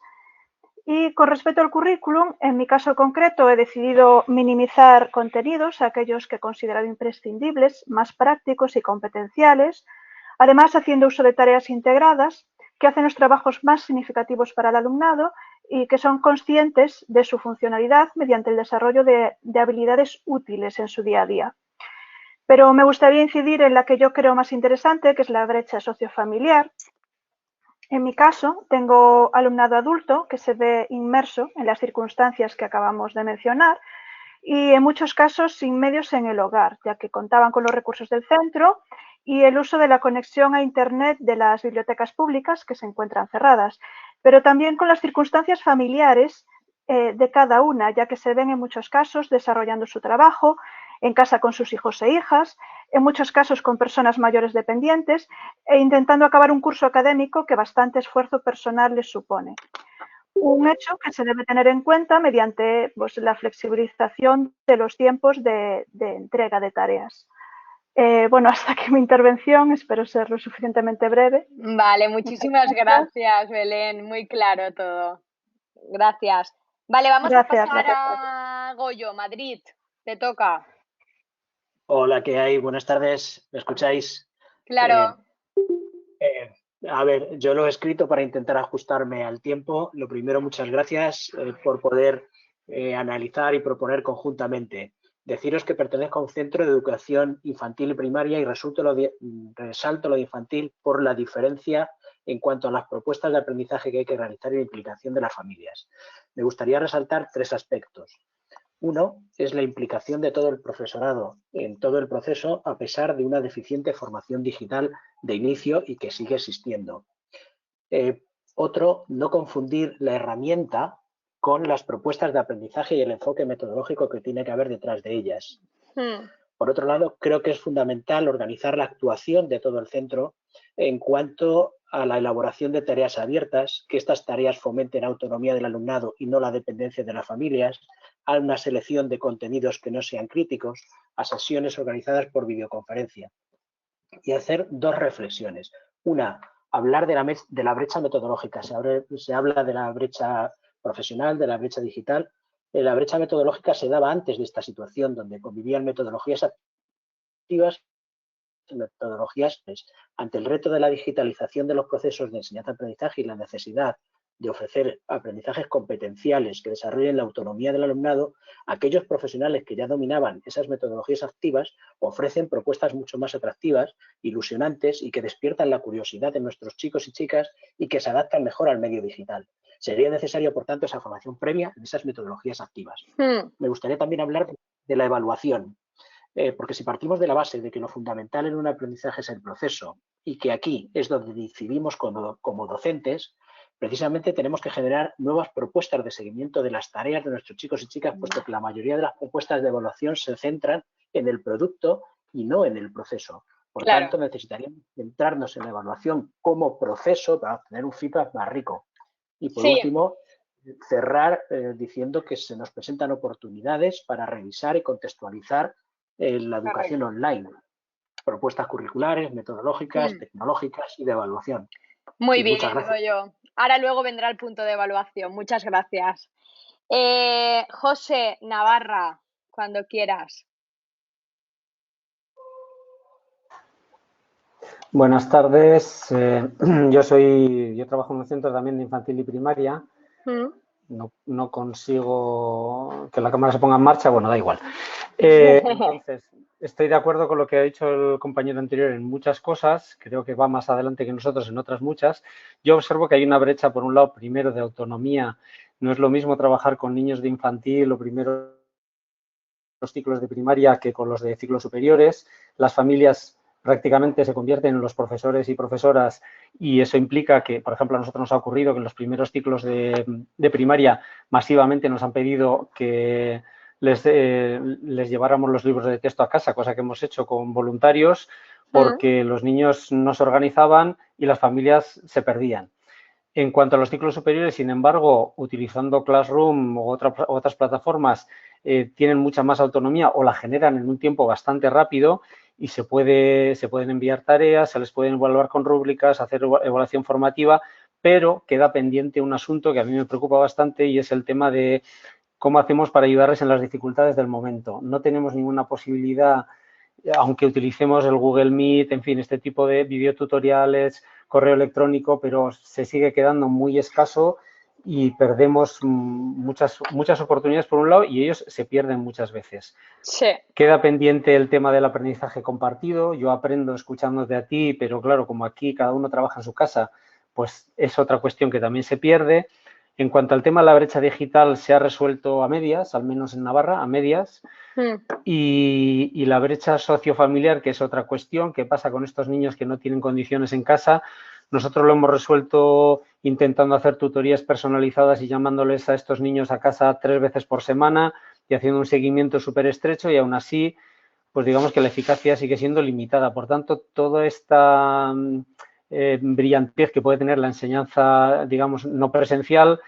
[SPEAKER 9] Y con respecto al currículum, en mi caso concreto he decidido minimizar contenidos, aquellos que he considerado imprescindibles, más prácticos y competenciales, además haciendo uso de tareas integradas que hacen los trabajos más significativos para el alumnado y que son conscientes de su funcionalidad mediante el desarrollo de habilidades útiles en su día a día. Pero me gustaría incidir en la que yo creo más interesante, que es la brecha sociofamiliar. En mi caso, tengo alumnado adulto que se ve inmerso en las circunstancias que acabamos de mencionar y en muchos casos sin medios en el hogar, ya que contaban con los recursos del centro y el uso de la conexión a Internet de las bibliotecas públicas que se encuentran cerradas, pero también con las circunstancias familiares de cada una, ya que se ven en muchos casos desarrollando su trabajo en casa con sus hijos e hijas, en muchos casos con personas mayores dependientes e intentando acabar un curso académico que bastante esfuerzo personal les supone. Un hecho que se debe tener en cuenta mediante la flexibilización de los tiempos de entrega de tareas. Bueno, hasta aquí mi intervención, espero ser lo suficientemente breve.
[SPEAKER 1] Vale, muchísimas gracias, Belén, muy claro todo. Gracias. Vale, vamos a pasar a Goyo, Madrid, te toca.
[SPEAKER 10] Hola, ¿qué hay? Buenas tardes, ¿me escucháis?
[SPEAKER 1] Claro.
[SPEAKER 10] A ver, yo lo he escrito para intentar ajustarme al tiempo. Lo primero, muchas gracias por poder analizar y proponer conjuntamente. Deciros que pertenezco a un centro de educación infantil y primaria y resalto lo de infantil por la diferencia en cuanto a las propuestas de aprendizaje que hay que realizar y la implicación de las familias. Me gustaría resaltar 3 aspectos. Uno es la implicación de todo el profesorado en todo el proceso a pesar de una deficiente formación digital de inicio y que sigue existiendo. Otro, no confundir la herramienta con las propuestas de aprendizaje y el enfoque metodológico que tiene que haber detrás de ellas. Por otro lado, creo que es fundamental organizar la actuación de todo el centro en cuanto a la elaboración de tareas abiertas, que estas tareas fomenten autonomía del alumnado y no la dependencia de las familias, a una selección de contenidos que no sean críticos, a sesiones organizadas por videoconferencia. Y hacer 2 reflexiones. Una, hablar de la brecha metodológica. Se habla de la brecha profesional, de la brecha digital, la brecha metodológica se daba antes de esta situación, donde convivían metodologías activas y metodologías ante el reto de la digitalización de los procesos de enseñanza-aprendizaje y la necesidad de ofrecer aprendizajes competenciales que desarrollen la autonomía del alumnado. Aquellos profesionales que ya dominaban esas metodologías activas ofrecen propuestas mucho más atractivas, ilusionantes y que despiertan la curiosidad de nuestros chicos y chicas y que se adaptan mejor al medio digital. Sería necesario, por tanto, esa formación previa en esas metodologías activas. Me gustaría también hablar de la evaluación, porque si partimos de la base de que lo fundamental en un aprendizaje es el proceso y que aquí es donde decidimos como docentes, precisamente tenemos que generar nuevas propuestas de seguimiento de las tareas de nuestros chicos y chicas, puesto que la mayoría de las propuestas de evaluación se centran en el producto y no en el proceso. Por tanto, necesitaríamos centrarnos en la evaluación como proceso para obtener un feedback más rico. Y por último, cerrar diciendo que se nos presentan oportunidades para revisar y contextualizar la educación online. Propuestas curriculares, metodológicas, tecnológicas y de evaluación.
[SPEAKER 1] Muy bien, Goyo. Ahora luego vendrá el punto de evaluación. Muchas gracias. José Navarra, cuando quieras.
[SPEAKER 11] Buenas tardes. Yo trabajo en un centro también de infantil y primaria. No consigo que la cámara se ponga en marcha. Bueno, da igual. Entonces, estoy de acuerdo con lo que ha dicho el compañero anterior en muchas cosas. Creo que va más adelante que nosotros en otras muchas. Yo observo que hay una brecha, por un lado, primero de autonomía. No es lo mismo trabajar con niños de infantil o primero los ciclos de primaria que con los de ciclos superiores. Las familias prácticamente se convierten en los profesores y profesoras y eso implica que, por ejemplo, a nosotros nos ha ocurrido que en los primeros ciclos de primaria masivamente nos han pedido que les lleváramos los libros de texto a casa, cosa que hemos hecho con voluntarios porque los niños no se organizaban y las familias se perdían. En cuanto a los ciclos superiores, sin embargo, utilizando Classroom u otras plataformas, tienen mucha más autonomía o la generan en un tiempo bastante rápido y se pueden enviar tareas, se les pueden evaluar con rúbricas, hacer evaluación formativa, pero queda pendiente un asunto que a mí me preocupa bastante y es el tema de cómo hacemos para ayudarles en las dificultades del momento. No tenemos ninguna posibilidad, aunque utilicemos el Google Meet, en fin, este tipo de videotutoriales, correo electrónico, pero se sigue quedando muy escaso y perdemos muchas oportunidades por un lado y ellos se pierden muchas veces. Queda pendiente el tema del aprendizaje compartido. Yo aprendo escuchándote a ti, pero claro, como aquí cada uno trabaja en su casa, pues es otra cuestión que también se pierde. En cuanto al tema de la brecha digital, se ha resuelto a medias, al menos en Navarra, a medias. Y la brecha sociofamiliar, que es otra cuestión, ¿qué pasa con estos niños que no tienen condiciones en casa? Nosotros lo hemos resuelto intentando hacer tutorías personalizadas y llamándoles a estos niños a casa 3 veces por semana y haciendo un seguimiento súper estrecho y aún así, pues digamos que la eficacia sigue siendo limitada. Por tanto, toda esta brillantez que puede tener la enseñanza, digamos, no presencial,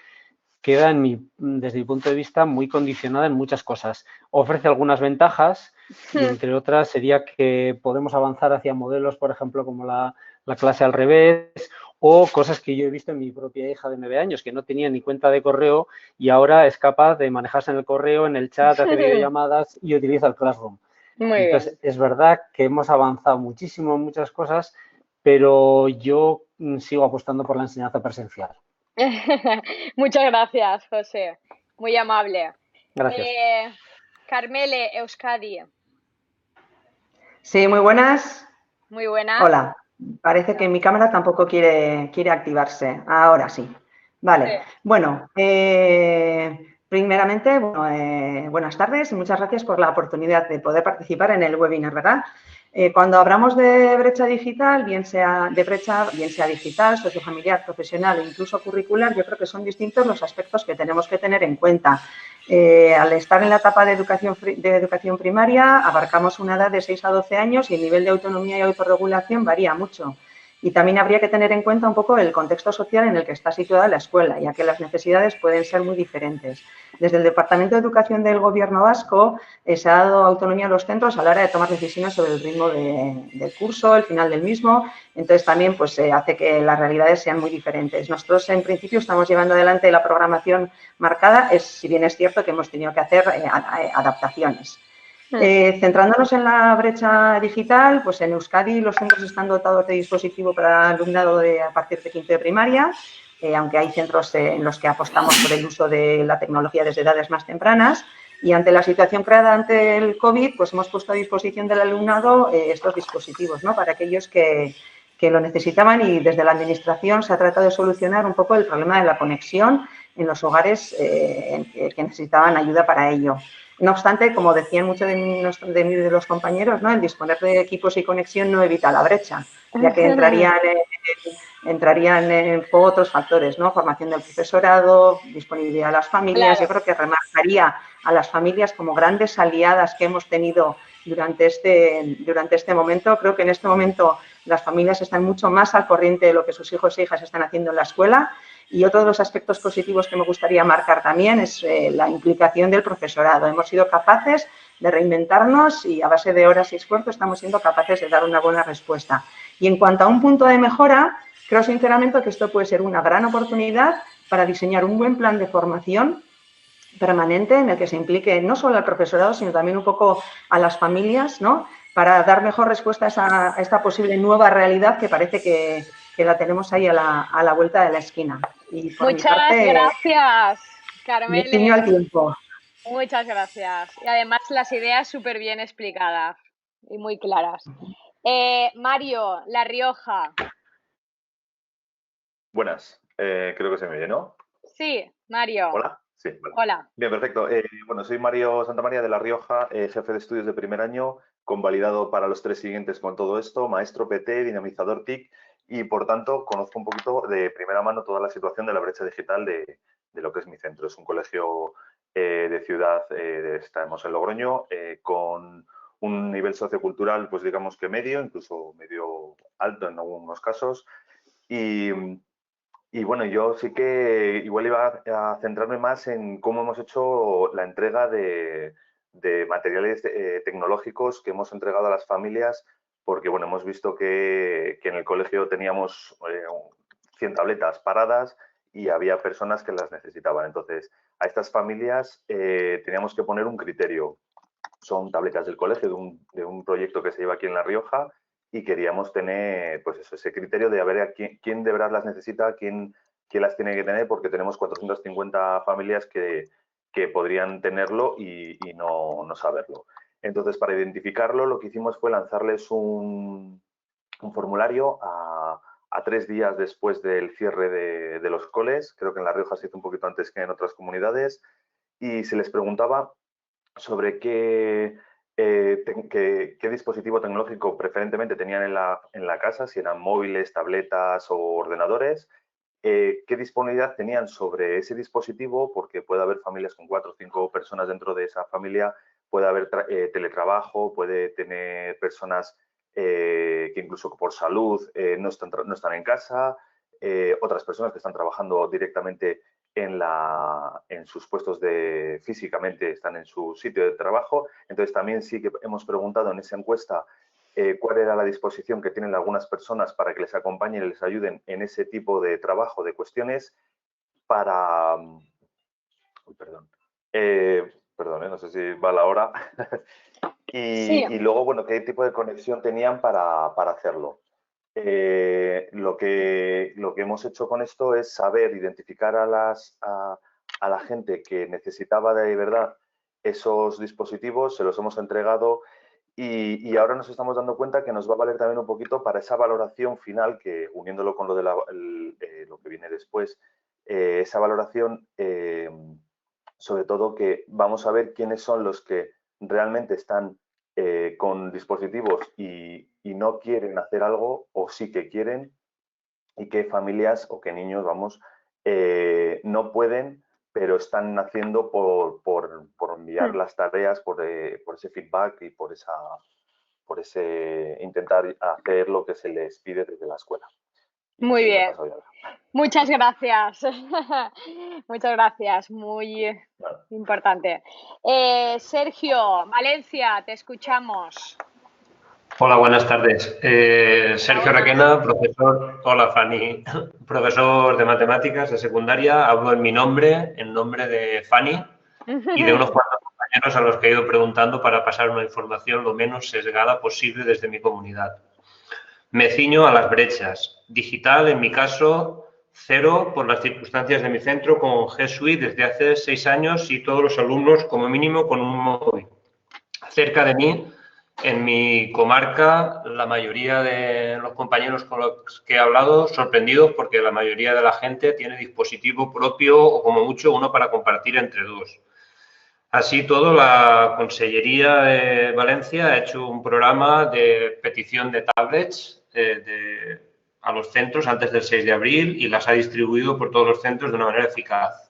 [SPEAKER 11] queda desde mi punto de vista muy condicionada en muchas cosas. Ofrece algunas ventajas y entre otras sería que podemos avanzar hacia modelos, por ejemplo, como la clase al revés o cosas que yo he visto en mi propia hija de 9 años que no tenía ni cuenta de correo y ahora es capaz de manejarse en el correo, en el chat, hace videollamadas y utiliza el Classroom. Entonces, es verdad que hemos avanzado muchísimo en muchas cosas, pero yo sigo apostando por la enseñanza presencial.
[SPEAKER 1] Muchas gracias, José. Muy amable.
[SPEAKER 11] Gracias.
[SPEAKER 1] Carmele, Euskadi.
[SPEAKER 12] Sí, muy buenas.
[SPEAKER 1] Muy buenas.
[SPEAKER 12] Hola. Parece que mi cámara tampoco quiere activarse. Ahora sí. Vale. Sí. Bueno, primeramente, buenas tardes y muchas gracias por la oportunidad de poder participar en el webinar, ¿verdad? Cuando hablamos de brecha digital, bien sea digital, sociofamiliar, profesional e incluso curricular, yo creo que son distintos los aspectos que tenemos que tener en cuenta. Al estar en la etapa de educación primaria, abarcamos una edad de 6 a 12 años y el nivel de autonomía y autorregulación varía mucho. Y también habría que tener en cuenta un poco el contexto social en el que está situada la escuela, ya que las necesidades pueden ser muy diferentes. Desde el Departamento de Educación del Gobierno vasco se ha dado autonomía a los centros a la hora de tomar decisiones sobre el ritmo del curso, el final del mismo. Entonces, también pues, hace que las realidades sean muy diferentes. Nosotros, en principio, estamos llevando adelante la programación marcada, si bien es cierto que hemos tenido que hacer adaptaciones. Centrándonos en la brecha digital, pues en Euskadi los centros están dotados de dispositivo para alumnado a partir de quinto de primaria, aunque hay centros en los que apostamos por el uso de la tecnología desde edades más tempranas. Y ante la situación creada ante el COVID, pues hemos puesto a disposición del alumnado estos dispositivos, ¿no? Para aquellos que lo necesitaban, y desde la Administración se ha tratado de solucionar un poco el problema de la conexión en los hogares que necesitaban ayuda para ello. No obstante, como decían muchos de los compañeros, ¿no? El disponer de equipos y conexión no evita la brecha, ya que entrarían en juego otros factores, ¿no? Formación del profesorado, disponibilidad de las familias. Claro. Yo creo que remarcaría a las familias como grandes aliadas que hemos tenido durante este momento. Creo que en este momento las familias están mucho más al corriente de lo que sus hijos e hijas están haciendo en la escuela. Y otro de los aspectos positivos que me gustaría marcar también es la implicación del profesorado. Hemos sido capaces de reinventarnos y a base de horas y esfuerzo estamos siendo capaces de dar una buena respuesta. Y en cuanto a un punto de mejora, creo sinceramente que esto puede ser una gran oportunidad para diseñar un buen plan de formación permanente en el que se implique no solo al profesorado, sino también un poco a las familias, ¿no? Para dar mejor respuesta a esta posible nueva realidad que parece que la tenemos ahí a la vuelta de la esquina. Y por
[SPEAKER 1] Muchas gracias, Carmele.
[SPEAKER 12] Ciño al tiempo.
[SPEAKER 1] Muchas gracias. Y además las ideas súper bien explicadas y muy claras. Mario, La Rioja.
[SPEAKER 13] Buenas, creo que se me oye, ¿no?
[SPEAKER 1] Sí, Mario.
[SPEAKER 13] Hola. Sí, vale.
[SPEAKER 1] Hola.
[SPEAKER 13] Bien, perfecto. Bueno, soy Mario Santamaría de La Rioja, jefe de estudios de primer año, convalidado para los 3 siguientes con todo esto, maestro PT, dinamizador TIC, y por tanto conozco un poquito de primera mano toda la situación de la brecha digital de lo que es mi centro. Es un colegio de ciudad, estamos en Logroño, con un nivel sociocultural, pues digamos que medio, incluso medio alto en algunos casos. Y bueno, yo sí que igual iba a centrarme más en cómo hemos hecho la entrega de materiales tecnológicos que hemos entregado a las familias, porque bueno, hemos visto que en el colegio teníamos 100 tabletas paradas y había personas que las necesitaban. Entonces, a estas familias teníamos que poner un criterio. Son tabletas del colegio de un proyecto que se lleva aquí en La Rioja, y queríamos tener pues eso, ese criterio de a ver a quién de verdad las necesita, quién las tiene que tener, porque tenemos 450 familias que podrían tenerlo y no saberlo. Entonces, para identificarlo, lo que hicimos fue lanzarles un formulario a 3 días después del cierre de los coles. Creo que en La Rioja se hizo un poquito antes que en otras comunidades, y se les preguntaba sobre qué dispositivo tecnológico preferentemente tenían en la casa, si eran móviles, tabletas o ordenadores, qué disponibilidad tenían sobre ese dispositivo, porque puede haber familias con 4 o 5 personas dentro de esa familia, puede haber teletrabajo, puede tener personas que incluso por salud no están en casa, otras personas que están trabajando directamente en sus puestos físicamente están en su sitio de trabajo. Entonces también sí que hemos preguntado en esa encuesta cuál era la disposición que tienen algunas personas para que les acompañen y les ayuden en ese tipo de trabajo, de cuestiones para... Perdón, no sé si va la hora.
[SPEAKER 1] Sí.
[SPEAKER 13] Y luego, bueno, qué tipo de conexión tenían para hacerlo. Lo que hemos hecho con esto es saber identificar a la gente que necesitaba de verdad esos dispositivos, se los hemos entregado, y ahora nos estamos dando cuenta que nos va a valer también un poquito para esa valoración final, que uniéndolo con lo de lo que viene después, esa valoración, sobre todo que vamos a ver quiénes son los que realmente están con dispositivos y no quieren hacer algo, o sí que quieren, y qué familias o qué niños, no pueden, pero están haciendo por enviar las tareas, por ese feedback y por ese intentar hacer lo que se les pide desde la escuela.
[SPEAKER 1] Muy bien. Muchas gracias. Muchas gracias. Muy importante. Sergio, Valencia, te escuchamos.
[SPEAKER 14] Hola, buenas tardes. Sergio Requena, profesor. Hola, Fanny. Profesor de matemáticas de secundaria. Hablo en mi nombre, en nombre de Fanny y de unos cuantos compañeros a los que he ido preguntando para pasar una información lo menos sesgada posible desde mi comunidad. Me ciño a las brechas. Digital, en mi caso, 0 por las circunstancias de mi centro con G Suite desde hace 6 años y todos los alumnos como mínimo con un móvil. Cerca de mí, en mi comarca, la mayoría de los compañeros con los que he hablado sorprendidos porque la mayoría de la gente tiene dispositivo propio o como mucho uno para compartir entre dos. Así todo, la Consellería de Valencia ha hecho un programa de petición de tablets a los centros antes del 6 de abril y las ha distribuido por todos los centros de una manera eficaz.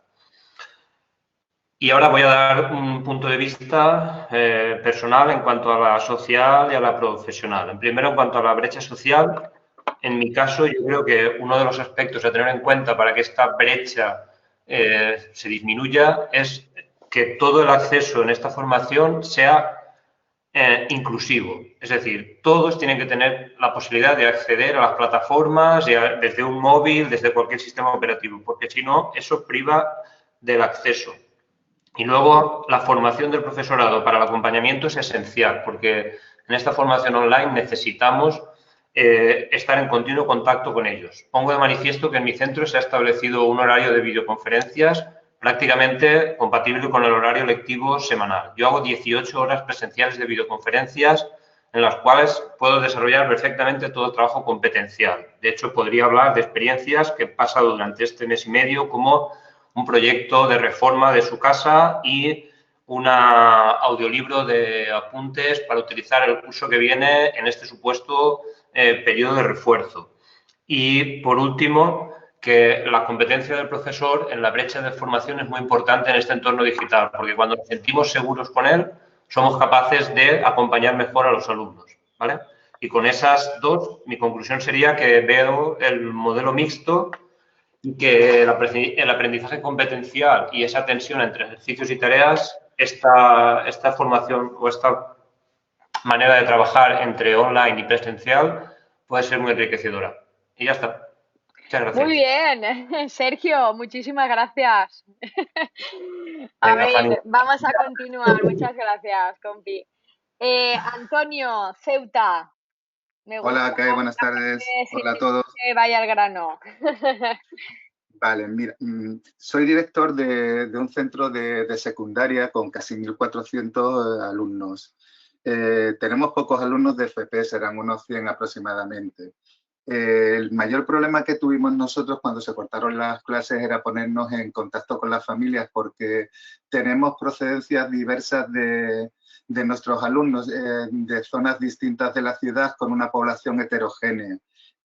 [SPEAKER 14] Y ahora voy a dar un punto de vista personal en cuanto a la social y a la profesional. Primero, en cuanto a la brecha social, en mi caso yo creo que uno de los aspectos a tener en cuenta para que esta brecha se disminuya es que todo el acceso en esta formación sea inclusivo. Es decir, todos tienen que tener la posibilidad de acceder a las plataformas desde un móvil, desde cualquier sistema operativo, porque si no, eso priva del acceso. Y luego, la formación del profesorado para el acompañamiento es esencial, porque en esta formación online necesitamos estar en continuo contacto con ellos. Pongo de manifiesto que en mi centro se ha establecido un horario de videoconferencias prácticamente compatible con el horario lectivo semanal. Yo hago 18 horas presenciales de videoconferencias en las cuales puedo desarrollar perfectamente todo el trabajo competencial. De hecho, podría hablar de experiencias que he pasado durante este mes y medio, como un proyecto de reforma de su casa y un audiolibro de apuntes para utilizar el curso que viene en este supuesto periodo de refuerzo. Y, por último, que la competencia del profesor en la brecha de formación es muy importante en este entorno digital, porque cuando nos sentimos seguros con él, somos capaces de acompañar mejor a los alumnos, ¿vale? Y con esas dos, mi conclusión sería que veo el modelo mixto y que el aprendizaje competencial y esa tensión entre ejercicios y tareas, esta formación o esta manera de trabajar entre online y presencial puede ser muy enriquecedora. Y ya está. Muchas gracias.
[SPEAKER 1] Muy bien, Sergio, muchísimas gracias. A ver, Fanny, vamos a continuar. Muchas gracias, compi. Antonio, Ceuta.
[SPEAKER 15] Hola, Kai, buenas tardes. Hola a todos.
[SPEAKER 1] Vaya al grano.
[SPEAKER 15] Vale, mira, soy director de un centro de secundaria con casi 1.400 alumnos. Tenemos pocos alumnos de FP, serán unos 100 aproximadamente. El mayor problema que tuvimos nosotros cuando se cortaron las clases era ponernos en contacto con las familias, porque tenemos procedencias diversas de nuestros alumnos de zonas distintas de la ciudad con una población heterogénea.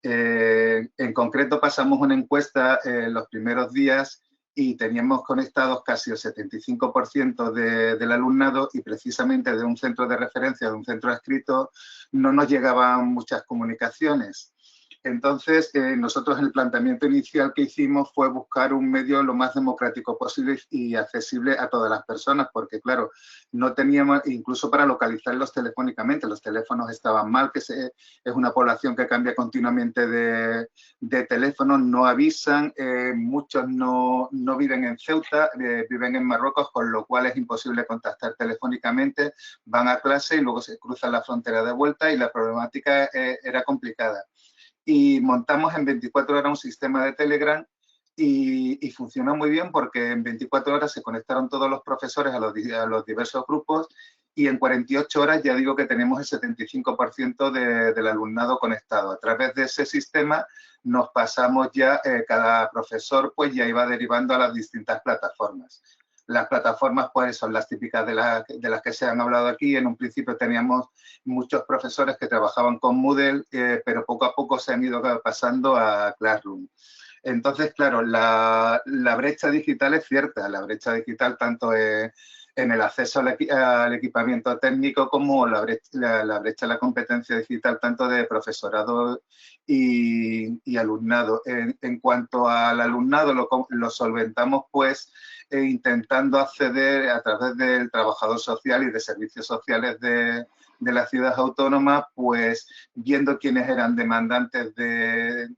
[SPEAKER 15] En concreto pasamos una encuesta los primeros días y teníamos conectados casi el 75% del alumnado, y precisamente de un centro de referencia, de un centro adscrito, no nos llegaban muchas comunicaciones. Entonces, nosotros el planteamiento inicial que hicimos fue buscar un medio lo más democrático posible y accesible a todas las personas, porque claro, no teníamos, incluso para localizarlos telefónicamente, los teléfonos estaban mal, que es una población que cambia continuamente de teléfonos, no avisan, muchos no viven en Ceuta, viven en Marruecos, con lo cual es imposible contactar telefónicamente, van a clase y luego se cruzan la frontera de vuelta, y la problemática era complicada. Y montamos en 24 horas un sistema de Telegram y funcionó muy bien, porque en 24 horas se conectaron todos los profesores a los diversos grupos, y en 48 horas ya digo que tenemos el 75% del alumnado conectado. A través de ese sistema nos pasamos ya, cada profesor pues ya iba derivando a las distintas plataformas. Las plataformas pues son las típicas de las que se han hablado aquí. En un principio teníamos muchos profesores que trabajaban con Moodle, pero poco a poco se han ido pasando a Classroom. Entonces, claro, la brecha digital es cierta. La brecha digital tanto en el acceso al equipamiento técnico como la brecha de la competencia digital tanto de profesorado y alumnado. En cuanto al alumnado, lo solventamos pues intentando acceder a través del trabajador social y de servicios sociales de la ciudad autónoma, pues viendo quiénes eran demandantes de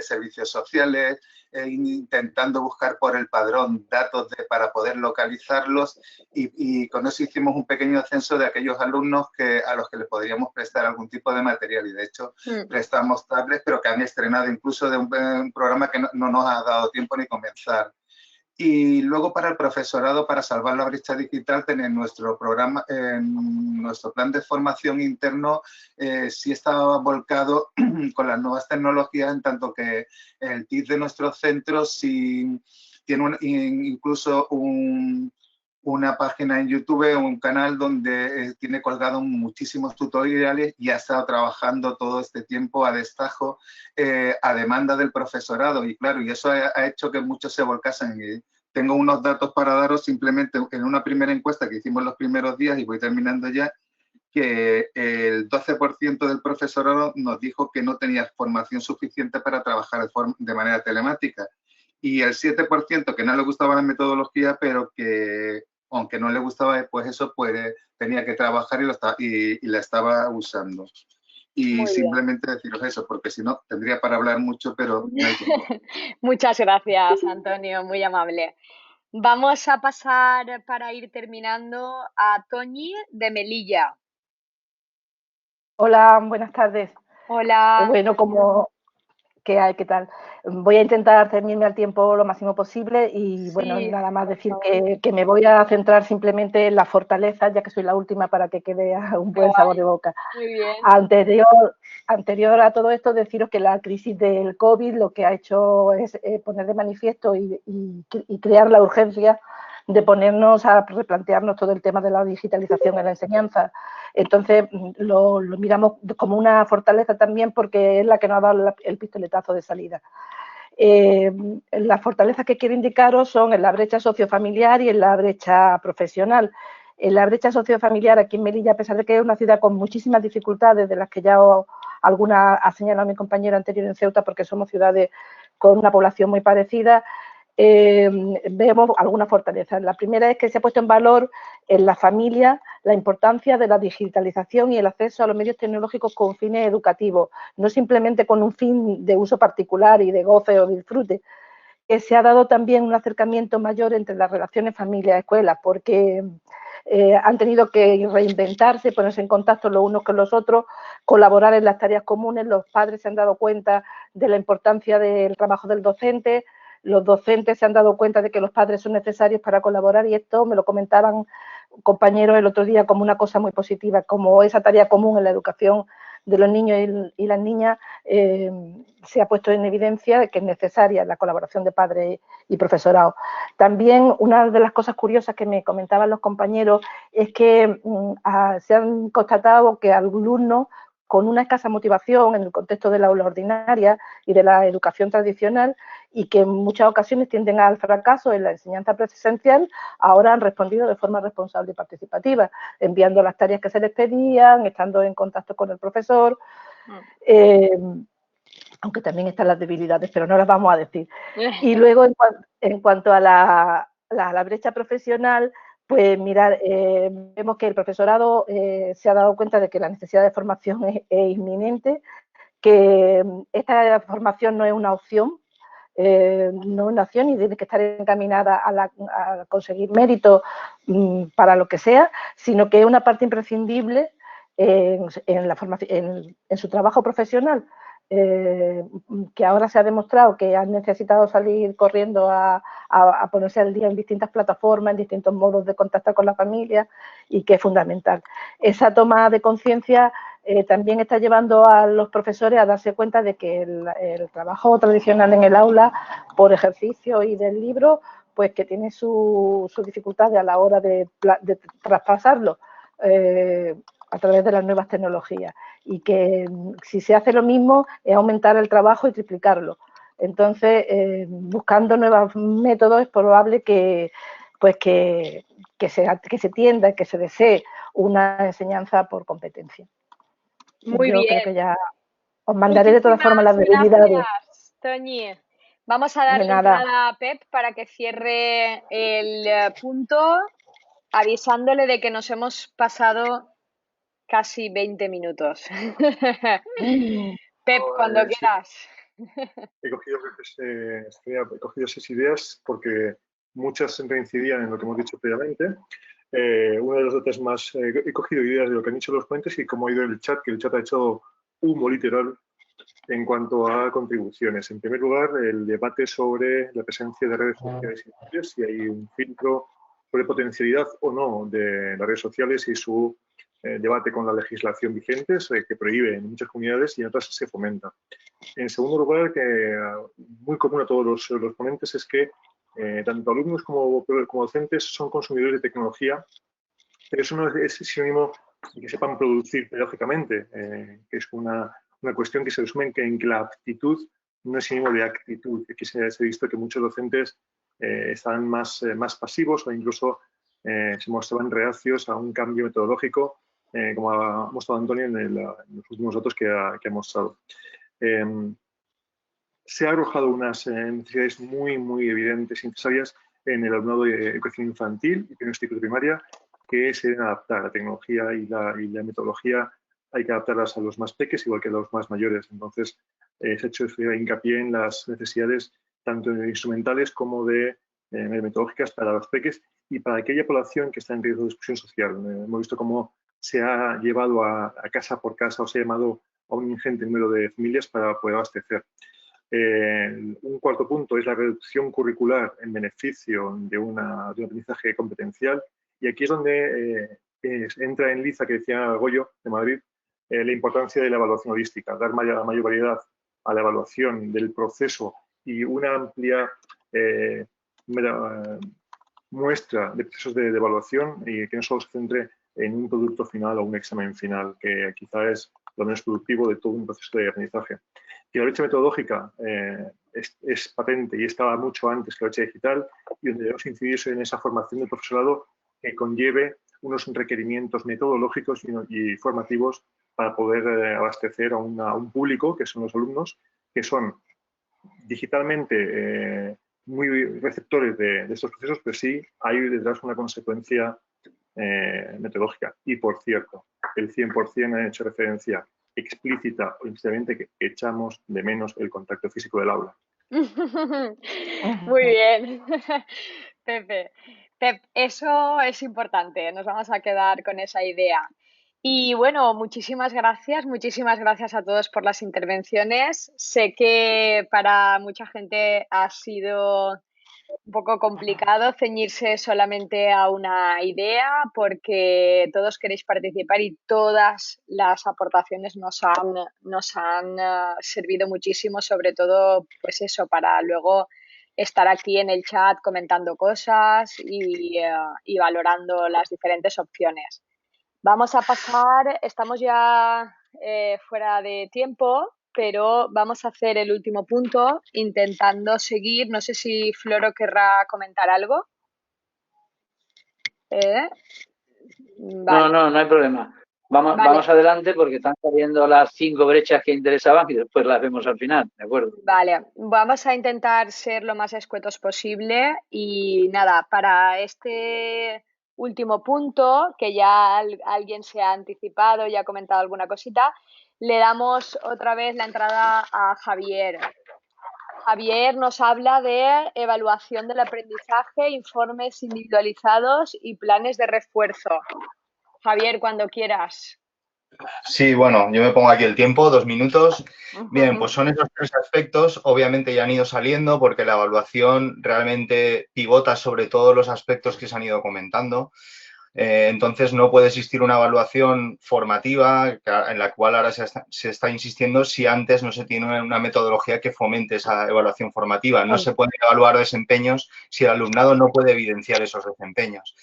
[SPEAKER 15] servicios sociales, intentando buscar por el padrón datos para poder localizarlos y con eso hicimos un pequeño censo de aquellos alumnos a los que le podríamos prestar algún tipo de material y de hecho prestamos tablets, pero que han estrenado incluso de un programa que no nos ha dado tiempo ni comenzar. Y luego para el profesorado, para salvar la brecha digital, en nuestro programa, en nuestro plan de formación interno, sí estaba volcado con las nuevas tecnologías, en tanto que el TIC de nuestros centros sí tiene incluso una página en YouTube, un canal donde tiene colgado muchísimos tutoriales y ha estado trabajando todo este tiempo a destajo, a demanda del profesorado. Y claro, y eso ha hecho que muchos se volcasen. Y tengo unos datos para daros simplemente en una primera encuesta que hicimos los primeros días, y voy terminando ya, que el 12% del profesorado nos dijo que no tenía formación suficiente para trabajar de manera telemática. Y el 7% que no le gustaba la metodología, pero que aunque no le gustaba, pues eso, pues tenía que trabajar y la estaba usando. Y
[SPEAKER 1] Muy
[SPEAKER 15] simplemente bien. Deciros eso, porque si no, tendría para hablar mucho, pero no hay tiempo.
[SPEAKER 1] Muchas gracias, Antonio, muy amable. Vamos a pasar, para ir terminando, a Toñi de Melilla.
[SPEAKER 16] Hola, buenas tardes.
[SPEAKER 1] Hola.
[SPEAKER 16] Bueno, ¿qué tal? Voy a intentar ceñirme al tiempo lo máximo posible y
[SPEAKER 1] Sí,
[SPEAKER 16] bueno, nada más decir que me voy a centrar simplemente en las fortalezas, ya que soy la última para que quede un buen sabor de boca.
[SPEAKER 1] Muy bien.
[SPEAKER 16] Anterior a todo esto, deciros que la crisis del COVID lo que ha hecho es poner de manifiesto y crear la urgencia de ponernos a replantearnos todo el tema de la digitalización en la enseñanza. Entonces, lo miramos como una fortaleza también porque es la que nos ha dado el pistoletazo de salida. Las fortalezas que quiero indicaros son en la brecha sociofamiliar y en la brecha profesional. En la brecha sociofamiliar, aquí en Melilla, a pesar de que es una ciudad con muchísimas dificultades, de las que ya alguna ha señalado mi compañero anterior en Ceuta, porque somos ciudades con una población muy parecida, vemos algunas fortalezas. La primera es que se ha puesto en valor en la familia la importancia de la digitalización y el acceso a los medios tecnológicos con fines educativos, no simplemente con un fin de uso particular y de goce o disfrute. Que se ha dado también un acercamiento mayor entre las relaciones familia-escuela, porque han tenido que reinventarse, ponerse en contacto los unos con los otros, colaborar en las tareas comunes. Los padres se han dado cuenta de la importancia del trabajo del docente, los docentes se han dado cuenta de que los padres son necesarios para colaborar, y esto me lo comentaban compañeros el otro día como una cosa muy positiva, como esa tarea común en la educación de los niños y las niñas se ha puesto en evidencia que es necesaria la colaboración de padres y profesorado. También una de las cosas curiosas que me comentaban los compañeros es que se han constatado que alumnos con una escasa motivación en el contexto del aula ordinaria y de la educación tradicional, y que en muchas ocasiones tienden al fracaso en la enseñanza presencial, ahora han respondido de forma responsable y participativa, enviando las tareas que se les pedían, estando en contacto con el profesor, aunque también están las debilidades, pero no las vamos a decir. Y luego, en cuanto a la brecha profesional, pues mirar, vemos que el profesorado se ha dado cuenta de que la necesidad de formación es inminente, que esta formación no es una opción, no es una opción y tiene que estar encaminada a conseguir méritos para lo que sea, sino que es una parte imprescindible en su trabajo profesional. Que ahora se ha demostrado que han necesitado salir corriendo a ponerse al día en distintas plataformas, en distintos modos de contactar con la familia, y que es fundamental. Esa toma de conciencia también está llevando a los profesores a darse cuenta de que el trabajo tradicional en el aula, por ejercicio y del libro, pues que tiene sus dificultades a la hora de traspasarlo a través de las nuevas tecnologías, y que si se hace lo mismo es aumentar el trabajo y triplicarlo. Entonces, buscando nuevos métodos, es probable que pues que se tienda, que se desee una enseñanza por competencia.
[SPEAKER 1] Muy
[SPEAKER 16] Yo
[SPEAKER 1] bien.
[SPEAKER 16] creo que ya os mandaré de todas formas las debilidades.
[SPEAKER 1] Gracias, Toñi. Vamos a darle entrada a Pep para que cierre el punto, avisándole de que nos hemos pasado casi 20 minutos. Pep, cuando quieras.
[SPEAKER 2] He cogido 6 ideas porque muchas reincidían en lo que hemos dicho previamente. Una de las otras más, he cogido ideas de lo que han dicho los ponentes y cómo ha ido el chat, que el chat ha hecho humo literal en cuanto a contribuciones. En primer lugar, el debate sobre la presencia de redes sociales y medios, si hay un filtro sobre potencialidad o no de las redes sociales y su debate con la legislación vigente, que prohíbe en muchas comunidades y en otras se fomenta. En segundo lugar, que muy común a todos los ponentes, es que tanto alumnos como docentes son consumidores de tecnología, pero eso no es sinónimo de que sepan producir pedagógicamente, que es una cuestión que se resume en que la aptitud no es sinónimo de actitud. Aquí se ha visto que muchos docentes están más pasivos o incluso se mostraban reacios a un cambio metodológico, como ha mostrado Antonio en los últimos datos que ha mostrado. Se ha arrojado unas necesidades muy evidentes y necesarias en el alumnado de educación infantil y primer instituto de primaria, que se deben adaptar. La tecnología y la metodología hay que adaptarlas a los más pequeños igual que a los más mayores. Entonces, se ha hecho hincapié en las necesidades tanto instrumentales como de metodológicas para los pequeños y para aquella población que está en riesgo de exclusión social. Hemos visto cómo se ha llevado a casa por casa o se ha llamado a un ingente número de familias para poder abastecer. Un cuarto punto es la reducción curricular en beneficio de un aprendizaje competencial. Y aquí es donde entra en liza, que decía Goyo de Madrid, la importancia de la evaluación holística, dar mayor variedad a la evaluación del proceso y una amplia muestra de procesos de evaluación y que no solo se centre en un producto final o un examen final, que quizá es lo menos productivo de todo un proceso de aprendizaje. Y la brecha metodológica es patente y estaba mucho antes que la brecha digital, y donde debemos incidir en esa formación del profesorado que conlleve unos requerimientos metodológicos y formativos para poder abastecer a un público, que son los alumnos, que son digitalmente muy receptores de estos procesos, pero sí hay detrás una consecuencia metodológica. Y, por cierto, el 100% ha hecho referencia explícita o implícitamente que echamos de menos el contacto físico del aula.
[SPEAKER 1] Muy bien, Pepe. Pep, eso es importante, nos vamos a quedar con esa idea. Y bueno, muchísimas gracias a todos por las intervenciones. Sé que para mucha gente ha sido un poco complicado ceñirse solamente a una idea porque todos queréis participar y todas las aportaciones nos han servido muchísimo, sobre todo pues eso, para luego estar aquí en el chat comentando cosas y valorando las diferentes opciones. Vamos a pasar, estamos ya fuera de tiempo, pero vamos a hacer el último punto intentando seguir. No sé si Floro querrá comentar algo.
[SPEAKER 17] Vale. No hay problema. Vamos adelante porque están saliendo las 5 brechas que interesaban y después las vemos al final, ¿de acuerdo?
[SPEAKER 1] Vale, vamos a intentar ser lo más escuetos posible y nada, para este último punto, que ya alguien se ha anticipado y ha comentado alguna cosita, le damos otra vez la entrada a Javier. Javier nos habla de evaluación del aprendizaje, informes individualizados y planes de refuerzo. Javier, cuando quieras.
[SPEAKER 18] Sí, bueno, yo me pongo aquí el tiempo, 2 minutos. Bien, pues son esos 3 aspectos, obviamente ya han ido saliendo porque la evaluación realmente pivota sobre todos los aspectos que se han ido comentando. Entonces no puede existir una evaluación formativa en la cual ahora se está insistiendo si antes no se tiene una metodología que fomente esa evaluación formativa. No se pueden evaluar desempeños si el alumnado no puede evidenciar esos desempeños.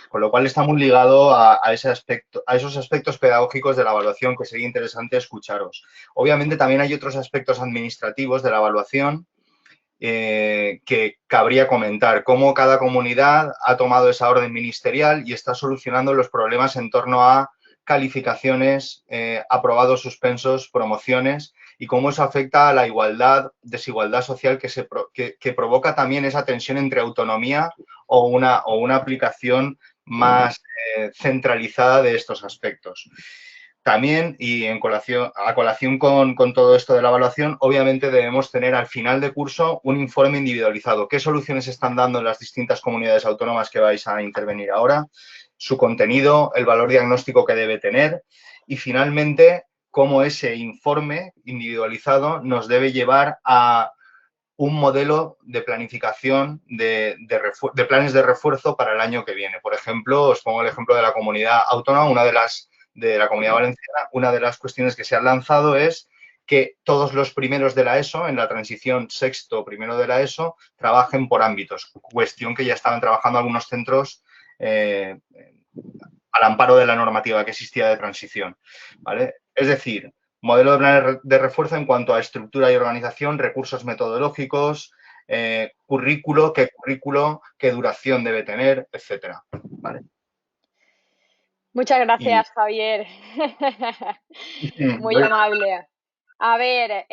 [SPEAKER 18] Con lo cual está muy ligado a esos aspectos pedagógicos de la evaluación que sería interesante escucharos. Obviamente también hay otros aspectos administrativos de la evaluación que cabría comentar. Cómo cada comunidad ha tomado esa orden ministerial y está solucionando los problemas en torno a calificaciones, aprobados, suspensos, promociones, y cómo eso afecta a la desigualdad social que provoca también esa tensión entre autonomía o una aplicación más centralizada de estos aspectos. También, y a colación con todo esto de la evaluación, obviamente debemos tener al final de curso un informe individualizado. ¿Qué soluciones están dando en las distintas comunidades autónomas que vais a intervenir ahora? Su contenido, el valor diagnóstico que debe tener y, finalmente, cómo ese informe individualizado nos debe llevar a un modelo de planificación de planes de refuerzo para el año que viene. Por ejemplo, os pongo el ejemplo de la comunidad autónoma, de la Comunidad Valenciana. Una de las cuestiones que se han lanzado es que todos los primeros de la ESO, en la transición sexto-primero de la ESO, trabajen por ámbitos, cuestión que ya estaban trabajando algunos centros al amparo de la normativa que existía de transición, ¿vale? Es decir, modelo de planes de refuerzo en cuanto a estructura y organización, recursos metodológicos, currículo, qué duración debe tener, etcétera, ¿vale?
[SPEAKER 1] Muchas gracias, Javier. Muy amable. A ver,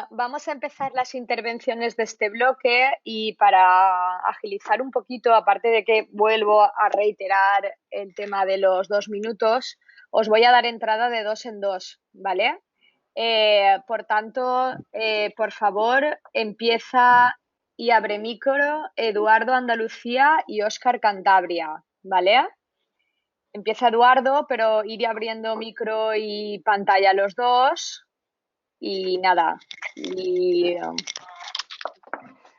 [SPEAKER 1] vamos a empezar las intervenciones de este bloque y para agilizar un poquito, aparte de que vuelvo a reiterar el tema de los 2 minutos, os voy a dar entrada de 2 en 2, ¿vale? Por tanto, por favor, empieza y abre micro Eduardo Andalucía y Óscar Cantabria, ¿vale? Empieza Eduardo, pero ir abriendo micro y pantalla los dos. Y nada.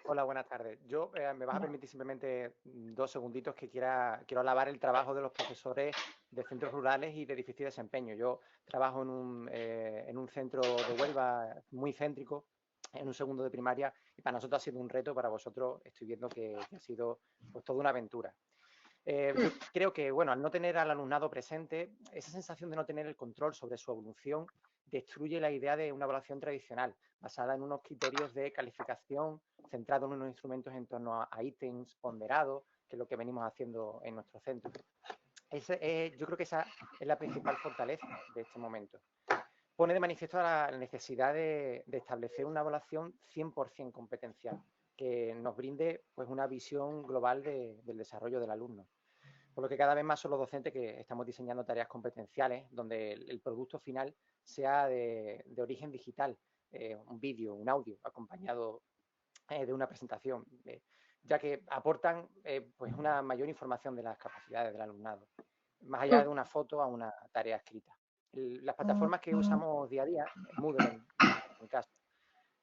[SPEAKER 19] Hola, buenas tardes. Yo me vas a permitir simplemente 2 segunditos que quiero alabar el trabajo de los profesores de centros rurales y de difícil desempeño. Yo trabajo en un centro de Huelva muy céntrico, en un segundo de primaria, y para nosotros ha sido un reto, para vosotros estoy viendo que ha sido pues toda una aventura. Yo creo que, bueno, al no tener al alumnado presente, esa sensación de no tener el control sobre su evolución destruye la idea de una evaluación tradicional, basada en unos criterios de calificación, centrados en unos instrumentos en torno a ítems ponderados, que es lo que venimos haciendo en nuestro centro. Yo creo que esa es la principal fortaleza de este momento. Pone de manifiesto la necesidad de establecer una evaluación 100% competencial, que nos brinde pues, una visión global del desarrollo del alumno. Por lo que cada vez más son los docentes que estamos diseñando tareas competenciales donde el producto final sea de origen digital, un vídeo, un audio acompañado de una presentación, ya que aportan pues una mayor información de las capacidades del alumnado, más allá de una foto a una tarea escrita. Las plataformas que usamos día a día, Moodle en caso,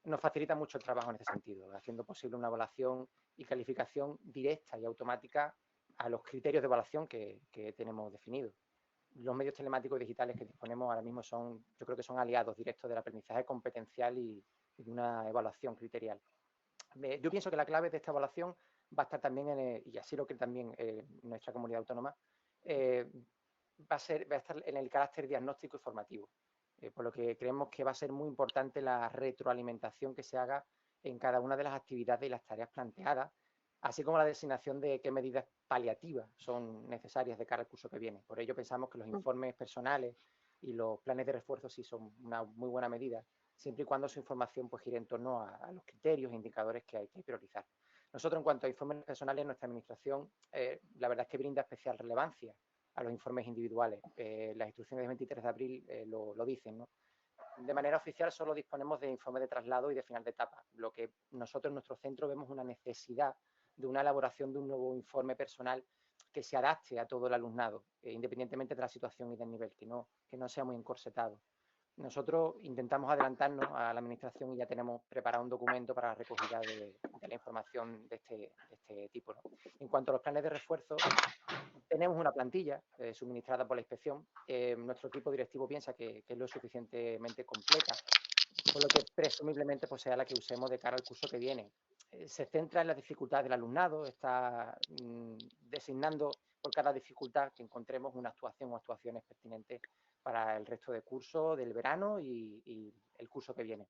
[SPEAKER 19] nos facilita mucho el trabajo en este sentido, haciendo posible una evaluación y calificación directa y automática a los criterios de evaluación que tenemos definidos. Los medios telemáticos digitales que disponemos ahora mismo yo creo que son aliados directos del aprendizaje competencial y de una evaluación criterial. Yo pienso que la clave de esta evaluación va a estar también, y así lo que también nuestra comunidad autónoma, va a estar en el carácter diagnóstico y formativo. Por lo que creemos que va a ser muy importante la retroalimentación que se haga en cada una de las actividades y las tareas planteadas, así como la designación de qué medidas paliativas son necesarias de cara al curso que viene. Por ello pensamos que los informes personales y los planes de refuerzo sí son una muy buena medida, siempre y cuando su información pues, gire en torno a los criterios e indicadores que hay que priorizar. Nosotros, en cuanto a informes personales, nuestra administración, la verdad es que brinda especial relevancia a los informes individuales. Las instrucciones del 23 de abril lo dicen, ¿no? De manera oficial solo disponemos de informes de traslado y de final de etapa, lo que nosotros en nuestro centro vemos una necesidad de una elaboración de un nuevo informe personal que se adapte a todo el alumnado, independientemente de la situación y del nivel, que no sea muy encorsetado. Nosotros intentamos adelantarnos a la administración y ya tenemos preparado un documento para la recogida de la información de este tipo, ¿no? En cuanto a los planes de refuerzo, tenemos una plantilla suministrada por la inspección. Nuestro equipo directivo piensa que es lo suficientemente completa, por lo que presumiblemente pues, sea la que usemos de cara al curso que viene. Se centra en la dificultad del alumnado, está designando por cada dificultad que encontremos una actuación o actuaciones pertinentes para el resto del curso, del verano y el curso que viene.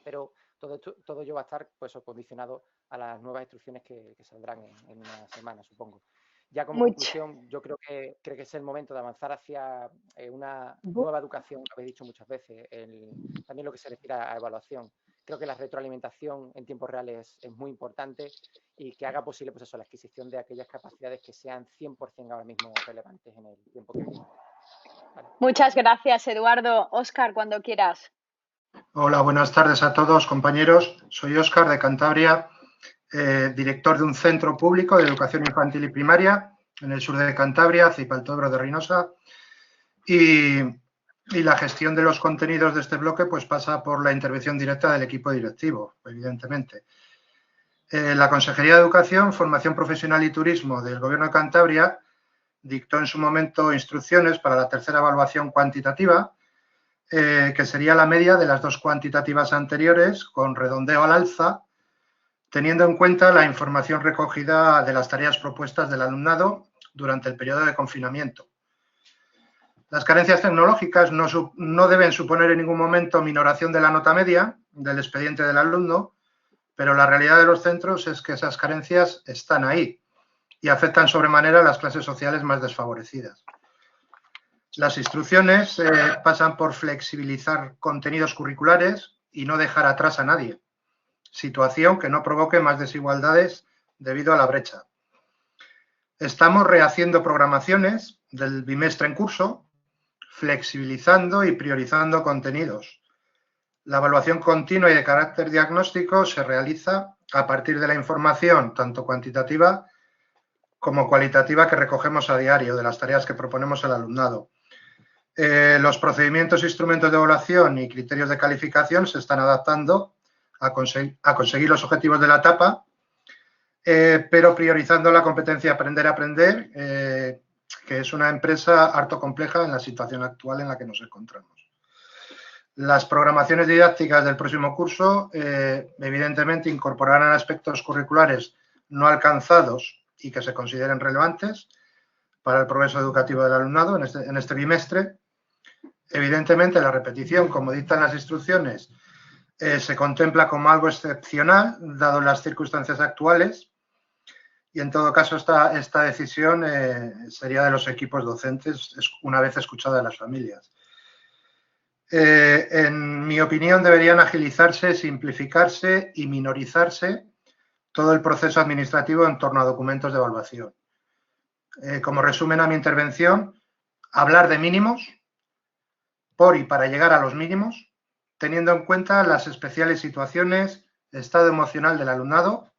[SPEAKER 19] Pero todo ello va a estar pues condicionado a las nuevas instrucciones que saldrán en una semana, supongo. Ya como conclusión, yo creo que es el momento de avanzar hacia una nueva educación, lo habéis dicho muchas veces, también lo que se refiere a evaluación. Creo que la retroalimentación en tiempos reales es muy importante y que haga posible pues eso, la adquisición de aquellas capacidades que sean 100% ahora mismo relevantes en el tiempo que viene. Vale.
[SPEAKER 1] Muchas gracias, Eduardo. Óscar, cuando quieras.
[SPEAKER 20] Hola, buenas tardes a todos, compañeros. Soy Óscar de Cantabria, director de un centro público de educación infantil y primaria en el sur de Cantabria, Cipaltobro de Reynosa. Y la gestión de los contenidos de este bloque pues pasa por la intervención directa del equipo directivo, evidentemente. La Consejería de Educación, Formación Profesional y Turismo del Gobierno de Cantabria dictó en su momento instrucciones para la tercera evaluación cuantitativa, que sería la media de las dos cuantitativas anteriores, con redondeo al alza, teniendo en cuenta la información recogida de las tareas propuestas del alumnado durante el periodo de confinamiento. Las carencias tecnológicas no deben suponer en ningún momento minoración de la nota media del expediente del alumno, pero la realidad de los centros es que esas carencias están ahí y afectan sobremanera a las clases sociales más desfavorecidas. Las instrucciones pasan por flexibilizar contenidos curriculares y no dejar atrás a nadie, situación que no provoque más desigualdades debido a la brecha. Estamos rehaciendo programaciones del bimestre en curso, flexibilizando y priorizando contenidos. La evaluación continua y de carácter diagnóstico se realiza a partir de la información, tanto cuantitativa como cualitativa, que recogemos a diario de las tareas que proponemos al alumnado. Los procedimientos e instrumentos de evaluación y criterios de calificación se están adaptando a conseguir los objetivos de la etapa, pero priorizando la competencia aprender a aprender, que es una empresa harto compleja en la situación actual en la que nos encontramos. Las programaciones didácticas del próximo curso, evidentemente, incorporarán aspectos curriculares no alcanzados y que se consideren relevantes para el progreso educativo del alumnado en este bimestre. Evidentemente, la repetición, como dictan las instrucciones, se contempla como algo excepcional, dado las circunstancias actuales, y en todo caso esta decisión sería de los equipos docentes una vez escuchadas las familias. En mi opinión, deberían agilizarse, simplificarse y minorizarse todo el proceso administrativo en torno a documentos de evaluación. Como resumen a mi intervención, hablar de mínimos por y para llegar a los mínimos, teniendo en cuenta las especiales situaciones, estado emocional del alumnado,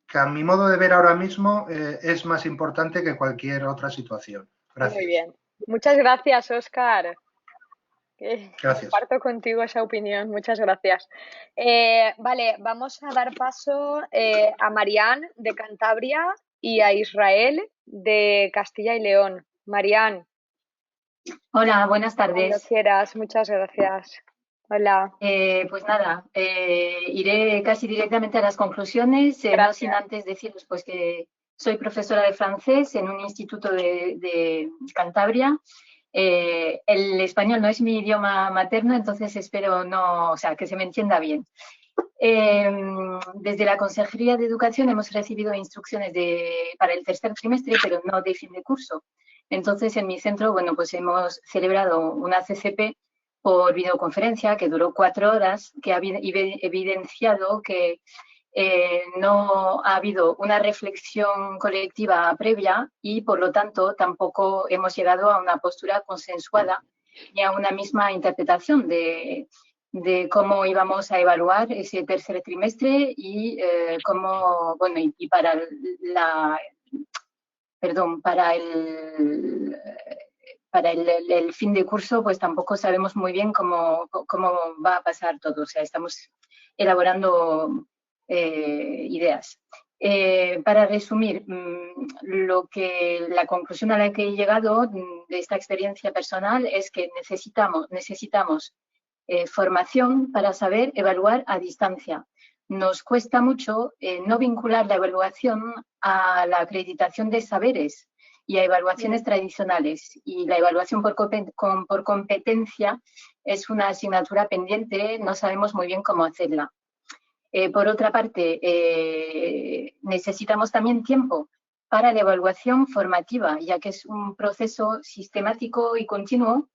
[SPEAKER 20] que a mi modo de ver ahora mismo es más importante que cualquier otra situación. Gracias.
[SPEAKER 1] Muy bien. Muchas gracias, Óscar.
[SPEAKER 20] Gracias.
[SPEAKER 1] Comparto contigo esa opinión. Muchas gracias. Vale, vamos a dar paso a Marián de Cantabria y a Israel de Castilla y León. Marián.
[SPEAKER 21] Hola, buenas tardes.
[SPEAKER 1] Cuando quieras, muchas gracias. Hola.
[SPEAKER 21] Pues nada, iré casi directamente a las conclusiones, no sin antes deciros pues que soy profesora de francés en un instituto de Cantabria. El español no es mi idioma materno, entonces espero que se me entienda bien. Desde la Consejería de Educación hemos recibido instrucciones para el tercer trimestre, pero no de fin de curso. Entonces, en mi centro, bueno, pues hemos celebrado una CCP por videoconferencia que duró 4 horas, que ha evidenciado que no ha habido una reflexión colectiva previa y, por lo tanto, tampoco hemos llegado a una postura consensuada ni a una misma interpretación de cómo íbamos a evaluar ese tercer trimestre y cómo, bueno, y para el fin de curso, pues tampoco sabemos muy bien cómo va a pasar todo. O sea, estamos elaborando ideas. Para resumir, la conclusión a la que he llegado de esta experiencia personal es que necesitamos formación para saber evaluar a distancia. Nos cuesta mucho no vincular la evaluación a la acreditación de saberes y a evaluaciones tradicionales. Y la evaluación por competencia es una asignatura pendiente, no sabemos muy bien cómo hacerla. Por otra parte, necesitamos también tiempo para la evaluación formativa, ya que es un proceso sistemático y continuo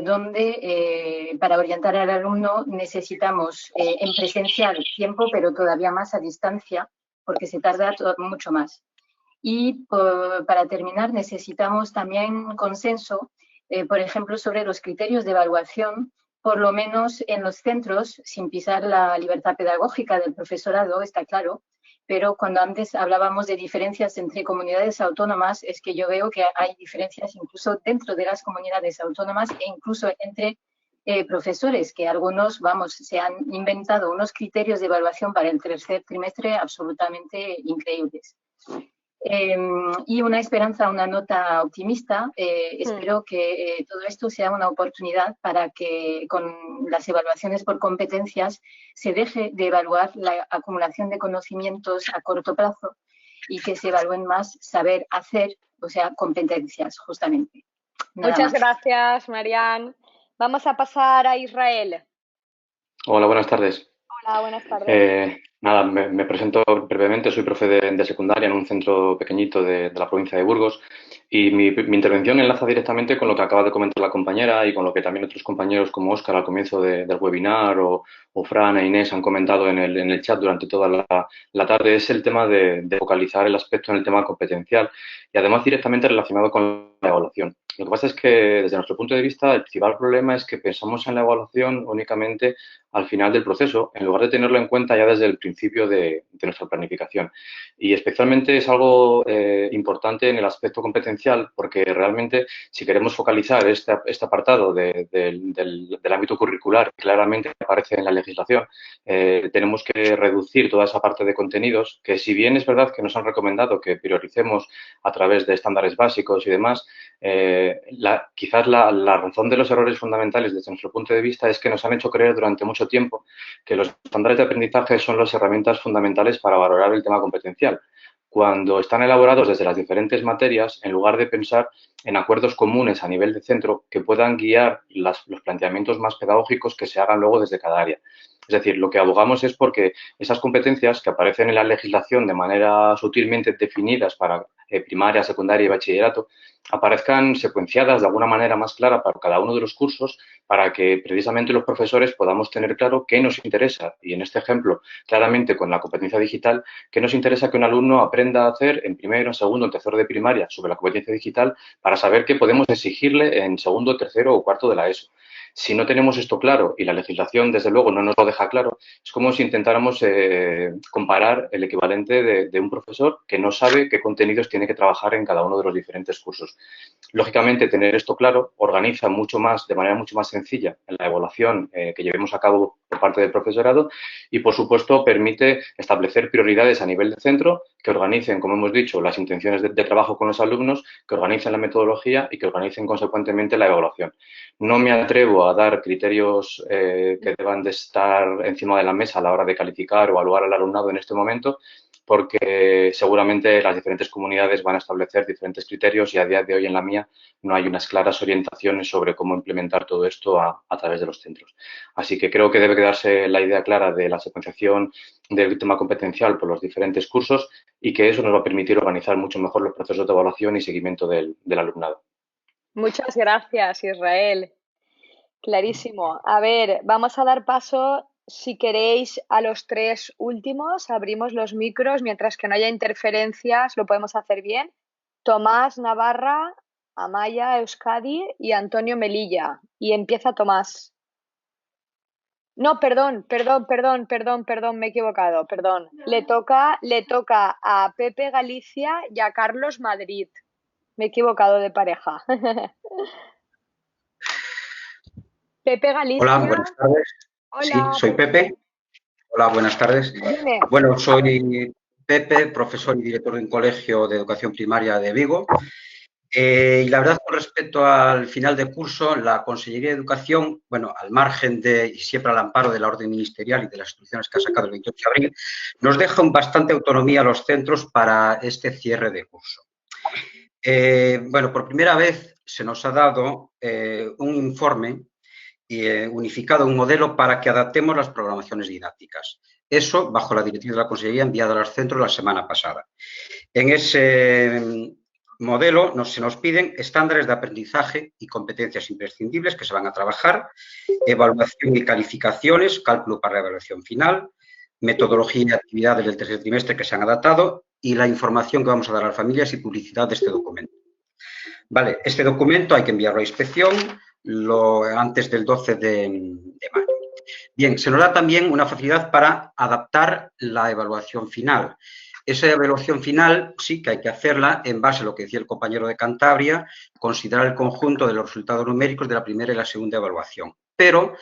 [SPEAKER 21] donde para orientar al alumno necesitamos en presencial tiempo, pero todavía más a distancia, porque se tarda mucho más. Y para terminar, necesitamos también consenso, por ejemplo, sobre los criterios de evaluación, por lo menos en los centros, sin pisar la libertad pedagógica del profesorado, está claro, pero cuando antes hablábamos de diferencias entre comunidades autónomas, es que yo veo que hay diferencias incluso dentro de las comunidades autónomas e incluso entre profesores, que algunos, vamos, se han inventado unos criterios de evaluación para el tercer trimestre absolutamente increíbles. Y una esperanza, una nota optimista. Espero que todo esto sea una oportunidad para que con las evaluaciones por competencias se deje de evaluar la acumulación de conocimientos a corto plazo y que se evalúen más saber hacer, o sea, competencias, justamente.
[SPEAKER 1] Muchas gracias, Marian. Vamos a pasar a Israel.
[SPEAKER 3] Hola, buenas tardes.
[SPEAKER 1] Hola, buenas tardes.
[SPEAKER 3] Nada, me presento brevemente, soy profe de secundaria en un centro pequeñito de la provincia de Burgos y mi intervención enlaza directamente con lo que acaba de comentar la compañera y con lo que también otros compañeros como Óscar al comienzo del webinar o Fran e Inés han comentado en el chat durante toda la tarde. Es el tema de focalizar el aspecto en el tema competencial y además directamente relacionado con la evaluación. Lo que pasa es que desde nuestro punto de vista el principal problema es que pensamos en la evaluación únicamente al final del proceso en lugar de tenerlo en cuenta ya desde el principio de nuestra planificación. Y especialmente es algo importante en el aspecto competencial porque realmente si queremos focalizar este apartado del ámbito curricular que claramente aparece en la legislación, tenemos que reducir toda esa parte de contenidos que si bien es verdad que nos han recomendado que prioricemos a través de estándares básicos y demás, quizás la razón de los errores fundamentales desde nuestro punto de vista es que nos han hecho creer durante mucho tiempo que los estándares de aprendizaje son las herramientas fundamentales para valorar el tema competencial. Cuando están elaborados desde las diferentes materias, en lugar de pensar en acuerdos comunes a nivel de centro que puedan guiar los planteamientos más pedagógicos que se hagan luego desde cada área. Es decir, lo que abogamos es porque esas competencias que aparecen en la legislación de manera sutilmente definidas para primaria, secundaria y bachillerato aparezcan secuenciadas de alguna manera más clara para cada uno de los cursos para que precisamente los profesores podamos tener claro qué nos interesa. Y en este ejemplo, claramente con la competencia digital, qué nos interesa que un alumno aprenda a hacer en primero, en segundo, en tercero de primaria sobre la competencia digital para saber qué podemos exigirle en segundo, tercero o cuarto de la ESO. Si no tenemos esto claro y la legislación, desde luego, no nos lo deja claro, es como si intentáramos comparar el equivalente de un profesor que no sabe qué contenidos tiene que trabajar en cada uno de los diferentes cursos. Lógicamente, tener esto claro organiza de manera mucho más sencilla la evaluación que llevemos a cabo por parte del profesorado y, por supuesto, permite establecer prioridades a nivel de centro que organicen, como hemos dicho, las intenciones de trabajo con los alumnos, que organicen la metodología y que organicen, consecuentemente, la evaluación. No me atrevo a dar criterios que deban de estar encima de la mesa a la hora de calificar o evaluar al alumnado en este momento, porque seguramente las diferentes comunidades van a establecer diferentes criterios y a día de hoy en la mía no hay unas claras orientaciones sobre cómo implementar todo esto a través de los centros. Así que creo que debe quedarse la idea clara de la secuenciación del tema competencial por los diferentes cursos y que eso nos va a permitir organizar mucho mejor los procesos de evaluación y seguimiento del alumnado.
[SPEAKER 1] Muchas gracias, Israel. Clarísimo. A ver, vamos a dar paso, si queréis, a los tres últimos. Abrimos los micros. Mientras que no haya interferencias, lo podemos hacer bien. Tomás Navarra, Amaya Euskadi y Antonio Melilla. Y empieza Tomás. No, perdón, me he equivocado, perdón. Le toca a Pepe Galicia y a Carlos Madrid. Me he equivocado de pareja. Pepe Galicia.
[SPEAKER 22] Hola, buenas tardes.
[SPEAKER 1] Hola.
[SPEAKER 22] Sí, soy Pepe. Hola, buenas tardes.
[SPEAKER 1] Dime.
[SPEAKER 22] Bueno, soy Pepe, profesor y director de un colegio de educación primaria de Vigo. Y la verdad, con respecto al final de curso, la Consellería de Educación, bueno, al margen y siempre al amparo de la orden ministerial y de las instrucciones que ha sacado el 28 de abril, nos deja bastante autonomía a los centros para este cierre de curso. Bueno, por primera vez se nos ha dado un informe unificado, un modelo para que adaptemos las programaciones didácticas. Eso bajo la directiva de la Consellería enviada a los centros la semana pasada. En ese modelo se nos piden estándares de aprendizaje y competencias imprescindibles que se van a trabajar, evaluación y calificaciones, cálculo para la evaluación final, metodología y actividades del tercer trimestre que se han adaptado y la información que vamos a dar a las familias y publicidad de este documento. Vale, este documento hay que enviarlo a inspección antes del 12 de mayo. Bien, se nos da también una facilidad para adaptar la evaluación final. Esa evaluación final sí que hay que hacerla en base a lo que decía el compañero de Cantabria, considerar el conjunto de los resultados numéricos de la primera y la segunda evaluación. Pero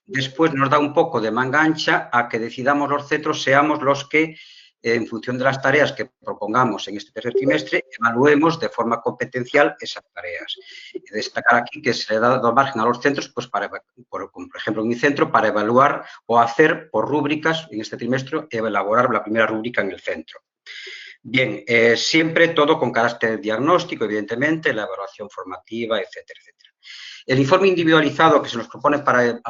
[SPEAKER 22] después nos da un poco de manga ancha a que decidamos los centros, seamos los que, en función de las tareas que propongamos en este tercer trimestre, evaluemos de forma competencial esas tareas. Destacar aquí que se le ha dado margen a los centros, pues por ejemplo, en mi centro, para evaluar o hacer por rúbricas en este trimestre, elaborar la primera rúbrica en el centro. Bien, siempre todo con carácter diagnóstico, evidentemente, la evaluación formativa, etcétera, etcétera. El informe individualizado que se nos propone para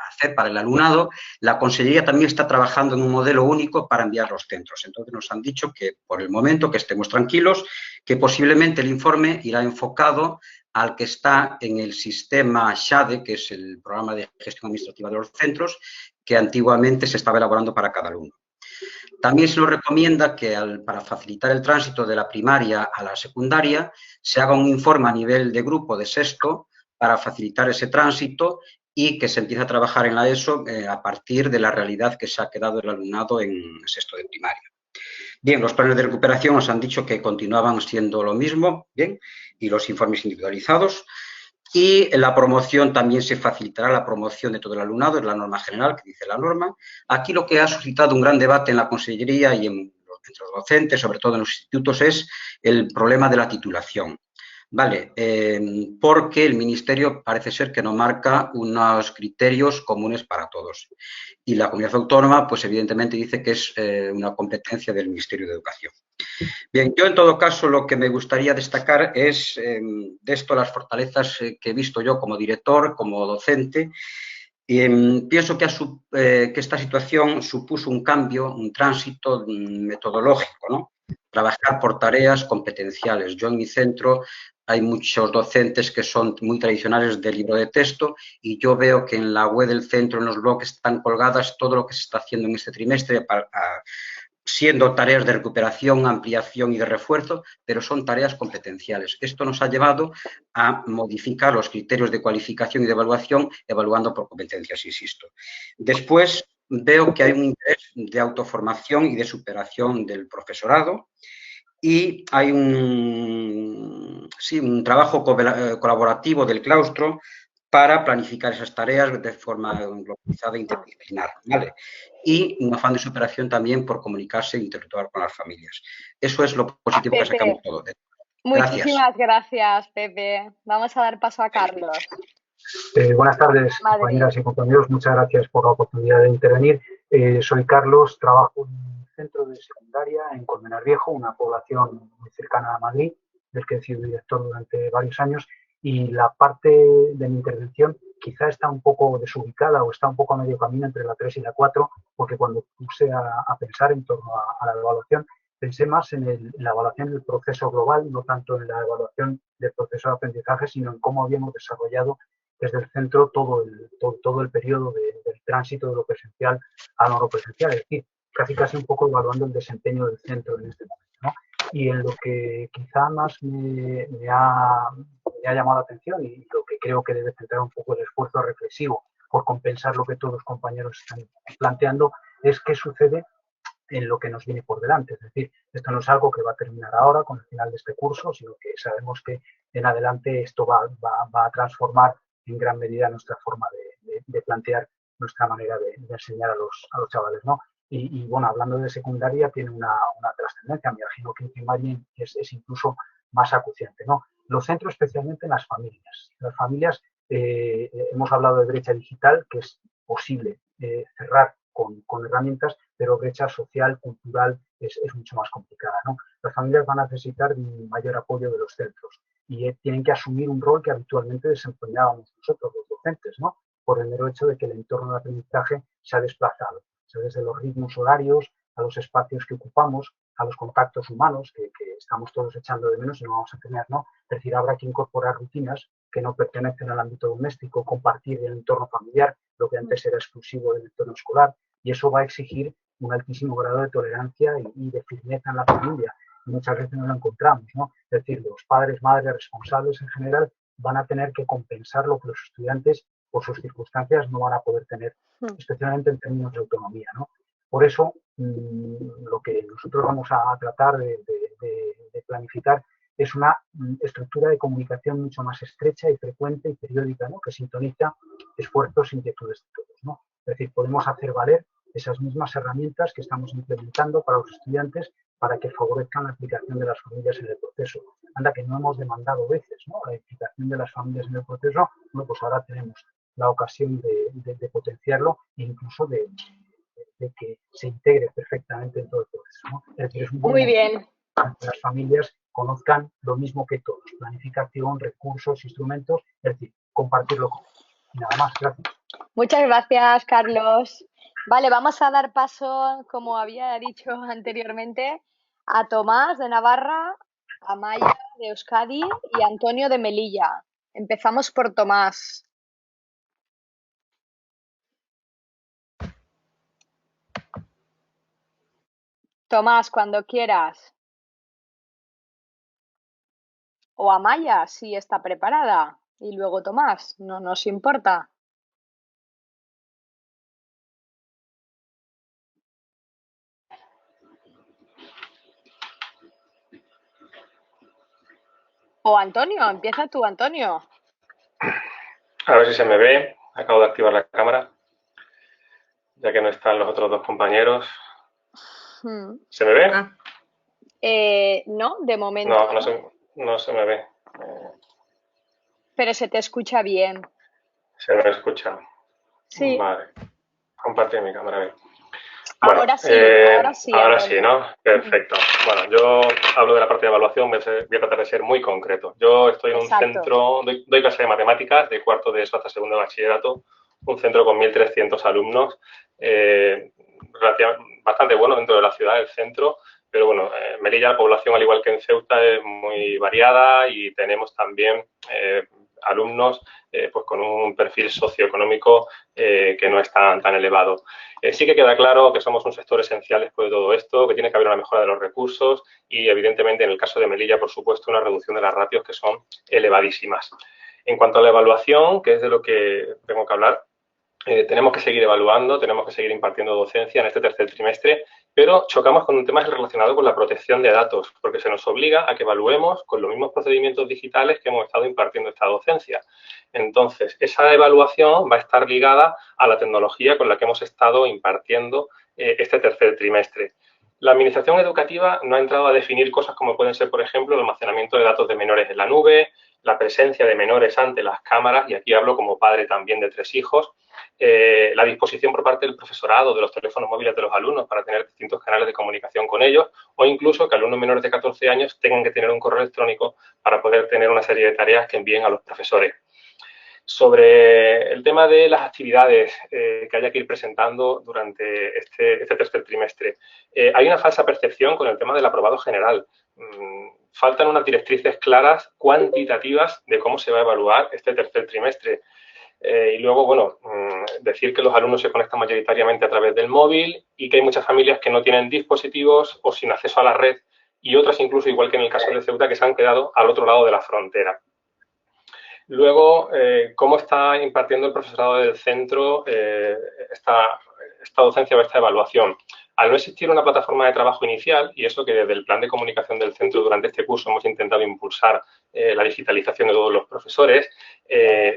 [SPEAKER 22] hacer para el alumnado, la Consellería también está trabajando en un modelo único para enviar a los centros. Entonces nos han dicho que por el momento que estemos tranquilos, que posiblemente el informe irá enfocado al que está en el sistema SHADE, que es el programa de gestión administrativa de los centros, que antiguamente se estaba elaborando para cada alumno. También se nos recomienda que para facilitar el tránsito de la primaria a la secundaria se haga un informe a nivel de grupo de sexto para facilitar ese tránsito y que se empiece a trabajar en la ESO a partir de la realidad que se ha quedado el alumnado en sexto de primaria. Bien, los planes de recuperación nos han dicho que continuaban siendo lo mismo, bien, y los informes individualizados. Y en la promoción también se facilitará la promoción de todo el alumnado, es la norma general que dice la norma. Aquí lo que ha suscitado un gran debate en la Consellería y entre los docentes, sobre todo en los institutos, es el problema de la titulación. Vale, porque el Ministerio parece ser que no marca unos criterios comunes para todos. Y la Comunidad Autónoma, pues evidentemente dice que es una competencia del Ministerio de Educación. Bien, yo en todo caso lo que me gustaría destacar es de esto las fortalezas que he visto yo como director, como docente. Pienso que esta situación supuso un cambio, un tránsito metodológico, ¿no? Trabajar por tareas competenciales. Yo en mi centro hay muchos docentes que son muy tradicionales del libro de texto y yo veo que en la web del centro, en los blogs, están colgadas todo lo que se está haciendo en este trimestre siendo tareas de recuperación, ampliación y de refuerzo, pero son tareas competenciales. Esto nos ha llevado a modificar los criterios de cualificación y de evaluación, evaluando por competencias, insisto. Después veo que hay un interés de autoformación y de superación del profesorado y hay un trabajo colaborativo del claustro para planificar esas tareas de forma globalizada e interdisciplinar, ¿vale? Y un afán de superación también por comunicarse e interactuar con las familias. Eso es lo positivo que sacamos todo.
[SPEAKER 1] Muchísimas gracias, Pepe. Vamos a dar paso a Carlos.
[SPEAKER 4] Buenas tardes, compañeras y compañeros. Muchas gracias por la oportunidad de intervenir. Soy Carlos, trabajo en un centro de secundaria en Colmenar Viejo, una población muy cercana a Madrid, del que he sido director durante varios años. Y la parte de mi intervención quizá está un poco desubicada o está un poco a medio camino entre la 3 y la 4, porque cuando puse a pensar en torno a la evaluación, pensé más en la evaluación del proceso global, no tanto en la evaluación del proceso de aprendizaje, sino en cómo habíamos desarrollado desde el centro todo el periodo del tránsito de lo presencial a lo no presencial, es decir, casi un poco evaluando el desempeño del centro en este momento, ¿no? Y en lo que quizá más me ha llamado la atención y lo que creo que debe centrar un poco el esfuerzo reflexivo por compensar lo que todos los compañeros están planteando es qué sucede en lo que nos viene por delante. Es decir, esto no es algo que va a terminar ahora con el final de este curso, sino que sabemos que en adelante esto va a transformar en gran medida nuestra forma de plantear nuestra manera de enseñar a los chavales, ¿no? Y bueno, hablando de secundaria, tiene una trascendencia. Me imagino que en primaria es incluso más acuciante, ¿no? Los centro especialmente en las familias. Las familias, hemos hablado de brecha digital, que es posible cerrar con herramientas, pero brecha social, cultural, es mucho más complicada, ¿no? las familias van a necesitar un mayor apoyo de los centros y tienen que asumir un rol que habitualmente desempeñábamos nosotros, los docentes, ¿no? Por el mero hecho de que el entorno de aprendizaje se ha desplazado, o sea, desde los ritmos horarios, a los espacios que ocupamos, a los contactos humanos que estamos todos echando de menos y no vamos a tener, ¿no? Es decir, habrá que incorporar rutinas que no pertenecen al ámbito doméstico, compartir el entorno familiar, lo que antes era exclusivo del entorno escolar, y eso va a exigir un altísimo grado de tolerancia y de firmeza en la familia. Y muchas veces no lo encontramos, ¿no? Es decir, los padres, madres, responsables en general van a tener que compensar lo que los estudiantes, por sus circunstancias, no van a poder tener, especialmente en términos de autonomía, ¿no? Por eso, lo que nosotros vamos a tratar de planificar es una estructura de comunicación mucho más estrecha y frecuente y periódica, ¿no? Que sintoniza esfuerzos e inquietudes de todos, ¿no? Es decir, podemos hacer valer esas mismas herramientas que estamos implementando para los estudiantes para que favorezcan la implicación de las familias en el proceso. Anda, que no hemos demandado veces, ¿no? La implicación de las familias en el proceso, bueno, pues ahora tenemos la ocasión de potenciarlo e incluso de que se integre perfectamente en todo el proceso, ¿no? Es decir, es un buen momento para que las familias conozcan lo mismo que todos, planificación, recursos, instrumentos, es decir, compartirlo con ellos. Y nada más, gracias.
[SPEAKER 1] Muchas gracias, Carlos. Vale, vamos a dar paso, como había dicho anteriormente, a Tomás de Navarra, a Maya de Euskadi y a Antonio de Melilla. Empezamos por Tomás. Tomás, cuando quieras. O Amaya, si está preparada. Y luego Tomás, no nos importa. O Antonio, empieza tú, Antonio.
[SPEAKER 14] A ver si se me ve. Acabo de activar la cámara, ya que no están los otros dos compañeros. ¿Se me ve?
[SPEAKER 1] No, de momento.
[SPEAKER 14] No se me ve.
[SPEAKER 1] Pero se te escucha bien.
[SPEAKER 14] ¿Se me escucha?
[SPEAKER 1] Sí.
[SPEAKER 14] Vale. Compartir mi cámara bien.
[SPEAKER 1] Bueno,
[SPEAKER 14] ahora sí, ¿no? Perfecto. Bueno, yo hablo de la parte de evaluación, voy a tratar de ser muy concreto. Yo estoy en un centro, doy clase de matemáticas de cuarto de ESO hasta segundo de bachillerato, un centro con 1.300 alumnos, bastante bueno dentro de la ciudad, el centro, pero bueno, en Melilla la población, al igual que en Ceuta, es muy variada y tenemos también alumnos pues con un perfil socioeconómico que no es tan elevado. Sí que queda claro que somos un sector esencial después de todo esto, que tiene que haber una mejora de los recursos y, evidentemente, en el caso de Melilla, por supuesto, una reducción de las ratios que son elevadísimas. En cuanto a la evaluación, que es de lo que tengo que hablar, tenemos que seguir evaluando, tenemos que seguir impartiendo docencia en este tercer trimestre, pero chocamos con un tema relacionado con la protección de datos, porque se nos obliga a que evaluemos con los mismos procedimientos digitales que hemos estado impartiendo esta docencia. Entonces, esa evaluación va a estar ligada a la tecnología con la que hemos estado impartiendo este tercer trimestre. La Administración Educativa no ha entrado a definir cosas como pueden ser, por ejemplo, el almacenamiento de datos de menores en la nube, la presencia de menores ante las cámaras, y aquí hablo como padre también de 3 hijos, la disposición por parte del profesorado de los teléfonos móviles de los alumnos para tener distintos canales de comunicación con ellos, o incluso que alumnos menores de 14 años tengan que tener un correo electrónico para poder tener una serie de tareas que envíen a los profesores. Sobre el tema de las actividades que haya que ir presentando durante este tercer trimestre, hay una falsa percepción con el tema del aprobado general. Faltan unas directrices claras, cuantitativas, de cómo se va a evaluar este tercer trimestre. Y luego, bueno, decir que los alumnos se conectan mayoritariamente a través del móvil y que hay muchas familias que no tienen dispositivos o sin acceso a la red y otras incluso, igual que en el caso de Ceuta, que se han quedado al otro lado de la frontera. Luego, cómo está impartiendo el profesorado del centro esta docencia o esta evaluación. Al no existir una plataforma de trabajo inicial, y eso que desde el plan de comunicación del centro durante este curso hemos intentado impulsar la digitalización de todos los profesores,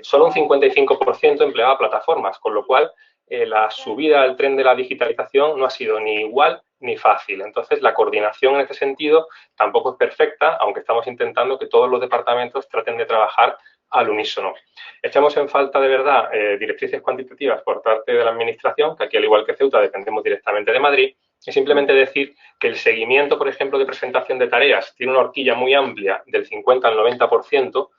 [SPEAKER 14] solo un 55% empleaba plataformas, con lo cual la subida al tren de la digitalización no ha sido ni igual ni fácil. Entonces, la coordinación en este sentido tampoco es perfecta, aunque estamos intentando que todos los departamentos traten de trabajar al unísono. Echamos en falta, de verdad, directrices cuantitativas por parte de la Administración, que aquí, al igual que Ceuta, dependemos directamente de Madrid,
[SPEAKER 5] Es simplemente decir que el seguimiento, por ejemplo, de presentación de tareas tiene una horquilla muy amplia del 50 al 90%.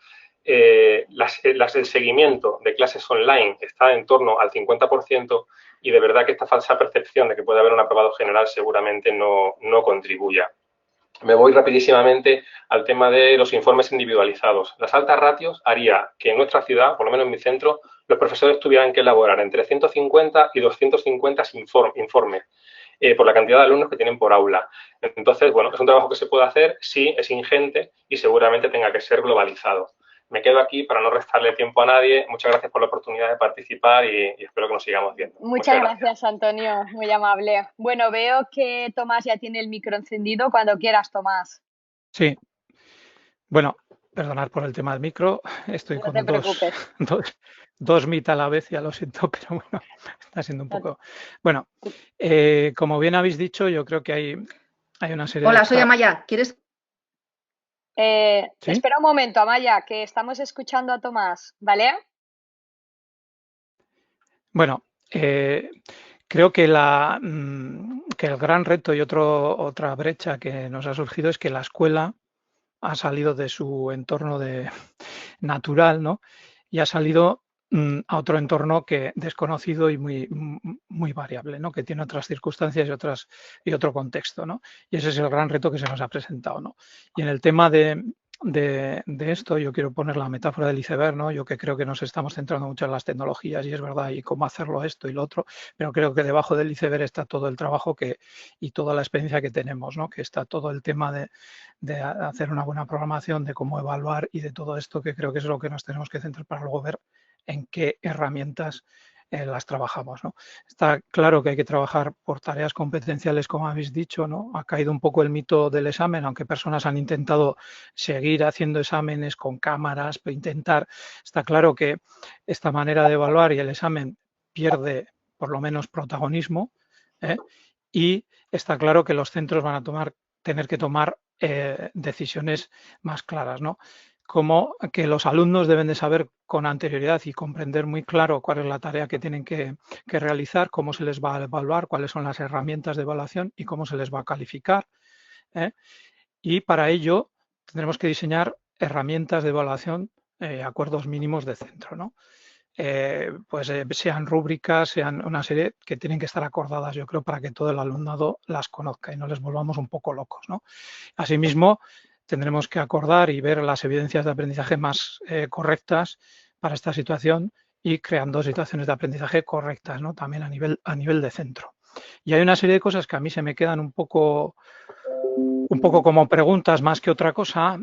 [SPEAKER 5] El seguimiento de clases online está en torno al 50% y de verdad que esta falsa percepción de que puede haber un aprobado general seguramente no contribuya. Me voy rapidísimamente al tema de los informes individualizados. Las altas ratios haría que en nuestra ciudad, por lo menos en mi centro, los profesores tuvieran que elaborar entre 150 y 250 informes por la cantidad de alumnos que tienen por aula. Entonces, bueno, es un trabajo que se puede hacer, sí, es ingente y seguramente tenga que ser globalizado. Me quedo aquí para no restarle tiempo a nadie. Muchas gracias por la oportunidad de participar y espero que nos sigamos viendo.
[SPEAKER 1] Muchas gracias, Antonio. Muy amable. Bueno, veo que Tomás ya tiene el micro encendido. Cuando quieras, Tomás.
[SPEAKER 6] Sí. Bueno, perdonad por el tema del micro. Estoy con dos Meet a la vez, ya lo siento, pero bueno, está siendo un poco... Bueno, como bien habéis dicho, yo creo que hay una serie
[SPEAKER 12] Hola, soy Amaya. ¿Quieres...?
[SPEAKER 1] ¿Sí? Espera un momento, Amaya, que estamos escuchando a Tomás, ¿vale?
[SPEAKER 6] Bueno, creo que el gran reto y otra brecha que nos ha surgido es que la escuela ha salido de su entorno natural, ¿no? Y ha salido a otro entorno desconocido y muy variable, ¿no? Que tiene otras circunstancias y otro contexto, ¿no? Y ese es el gran reto que se nos ha presentado, ¿no? Y en el tema de esto, yo quiero poner la metáfora del iceberg, ¿no? Yo que creo que nos estamos centrando mucho en las tecnologías y es verdad, y cómo hacerlo esto y lo otro, pero creo que debajo del iceberg está todo el trabajo y toda la experiencia que tenemos, ¿no? Que está todo el tema de hacer una buena programación, de cómo evaluar y de todo esto, que creo que es lo que nos tenemos que centrar para luego ver en qué herramientas las trabajamos, ¿no? Está claro que hay que trabajar por tareas competenciales, como habéis dicho, ¿no? Ha caído un poco el mito del examen, aunque personas han intentado seguir haciendo exámenes con cámaras, está claro que esta manera de evaluar y el examen pierde por lo menos protagonismo, y está claro que los centros van a tener que tomar decisiones más claras, ¿no? Como que los alumnos deben de saber con anterioridad y comprender muy claro cuál es la tarea que tienen que realizar, cómo se les va a evaluar, cuáles son las herramientas de evaluación y cómo se les va a calificar. Y para ello tendremos que diseñar herramientas de evaluación, acuerdos mínimos de centro, ¿no? Sean rúbricas, sean una serie que tienen que estar acordadas, yo creo, para que todo el alumnado las conozca y no les volvamos un poco locos, ¿no? Asimismo, tendremos que acordar y ver las evidencias de aprendizaje más correctas para esta situación y creando situaciones de aprendizaje correctas, ¿no? También a nivel de centro. Y hay una serie de cosas que a mí se me quedan un poco como preguntas más que otra cosa,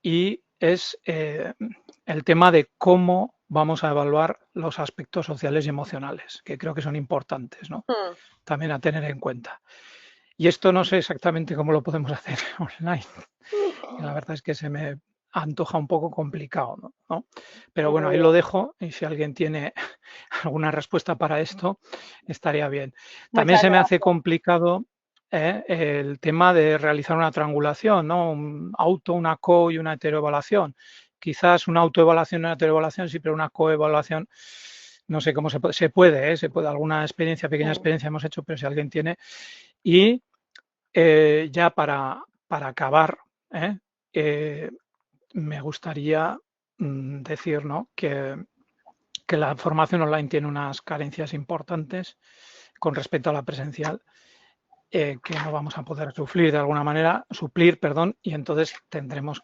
[SPEAKER 6] y es el tema de cómo vamos a evaluar los aspectos sociales y emocionales, que creo que son importantes, ¿no? También a tener en cuenta. Y esto no sé exactamente cómo lo podemos hacer online. La verdad es que se me antoja un poco complicado, ¿no? Pero bueno, ahí lo dejo y si alguien tiene alguna respuesta para esto, estaría bien. También se me hace complicado el tema de realizar una triangulación, ¿no? Un auto, una co y una heteroevaluación. Quizás una autoevaluación y una heteroevaluación, sí, pero una coevaluación, no sé cómo se puede, alguna pequeña experiencia hemos hecho, pero si alguien tiene. Y ya para acabar, me gustaría decir, ¿no? que la formación online tiene unas carencias importantes con respecto a la presencial, que no vamos a poder suplir, y entonces tendremos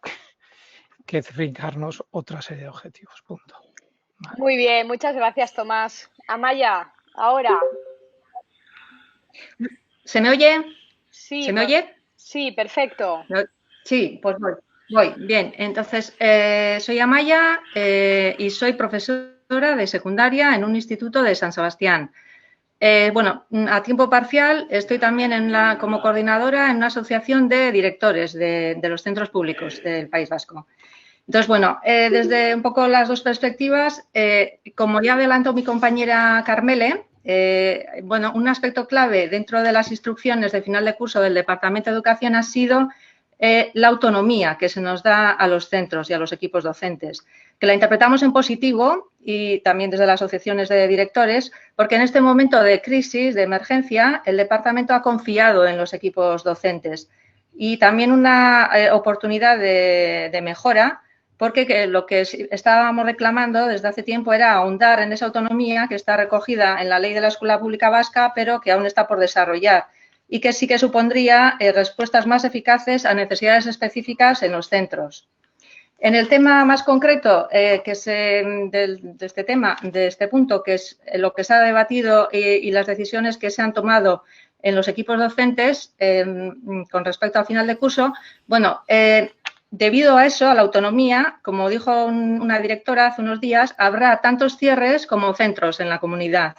[SPEAKER 6] que fijarnos otra serie de objetivos. Punto.
[SPEAKER 1] Vale. Muy bien, muchas gracias, Tomás. Amaya, ahora.
[SPEAKER 12] ¿Se me oye?
[SPEAKER 1] Sí.
[SPEAKER 12] ¿Se me oye?
[SPEAKER 1] Sí, perfecto.
[SPEAKER 12] Sí, pues voy. Bien, entonces soy Amaya y soy profesora de secundaria en un instituto de San Sebastián. A tiempo parcial estoy también como coordinadora en una asociación de directores de los centros públicos del País Vasco. Entonces, desde un poco las dos perspectivas, como ya adelantó mi compañera Carmele, un aspecto clave dentro de las instrucciones de final de curso del Departamento de Educación ha sido
[SPEAKER 7] la autonomía que se nos da a los centros y a los equipos docentes, que la interpretamos en positivo y también desde las asociaciones de directores, porque en este momento de crisis, de emergencia, el departamento ha confiado en los equipos docentes y también una oportunidad de mejora, porque lo que estábamos reclamando desde hace tiempo era ahondar en esa autonomía que está recogida en la Ley de la Escuela Pública Vasca, pero que aún está por desarrollar y que sí que supondría respuestas más eficaces a necesidades específicas en los centros. En el tema más concreto de este punto, que es lo que se ha debatido y las decisiones que se han tomado en los equipos docentes con respecto al final de curso, bueno, debido a eso, a la autonomía, como dijo una directora hace unos días, habrá tantos cierres como centros en la comunidad.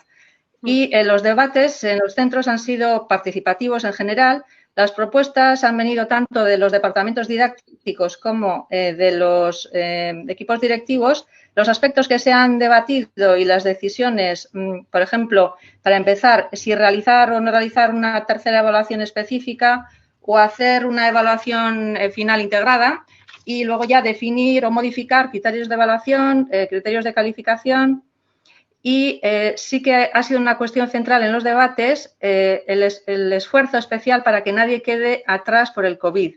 [SPEAKER 7] Y los debates en los centros han sido participativos en general. Las propuestas han venido tanto de los departamentos didácticos como de los equipos directivos. Los aspectos que se han debatido y las decisiones, por ejemplo, para empezar, si realizar o no realizar una tercera evaluación específica o hacer una evaluación final integrada y luego ya definir o modificar criterios de evaluación, criterios de calificación. Y sí que ha sido una cuestión central en los debates el esfuerzo especial para que nadie quede atrás por el COVID.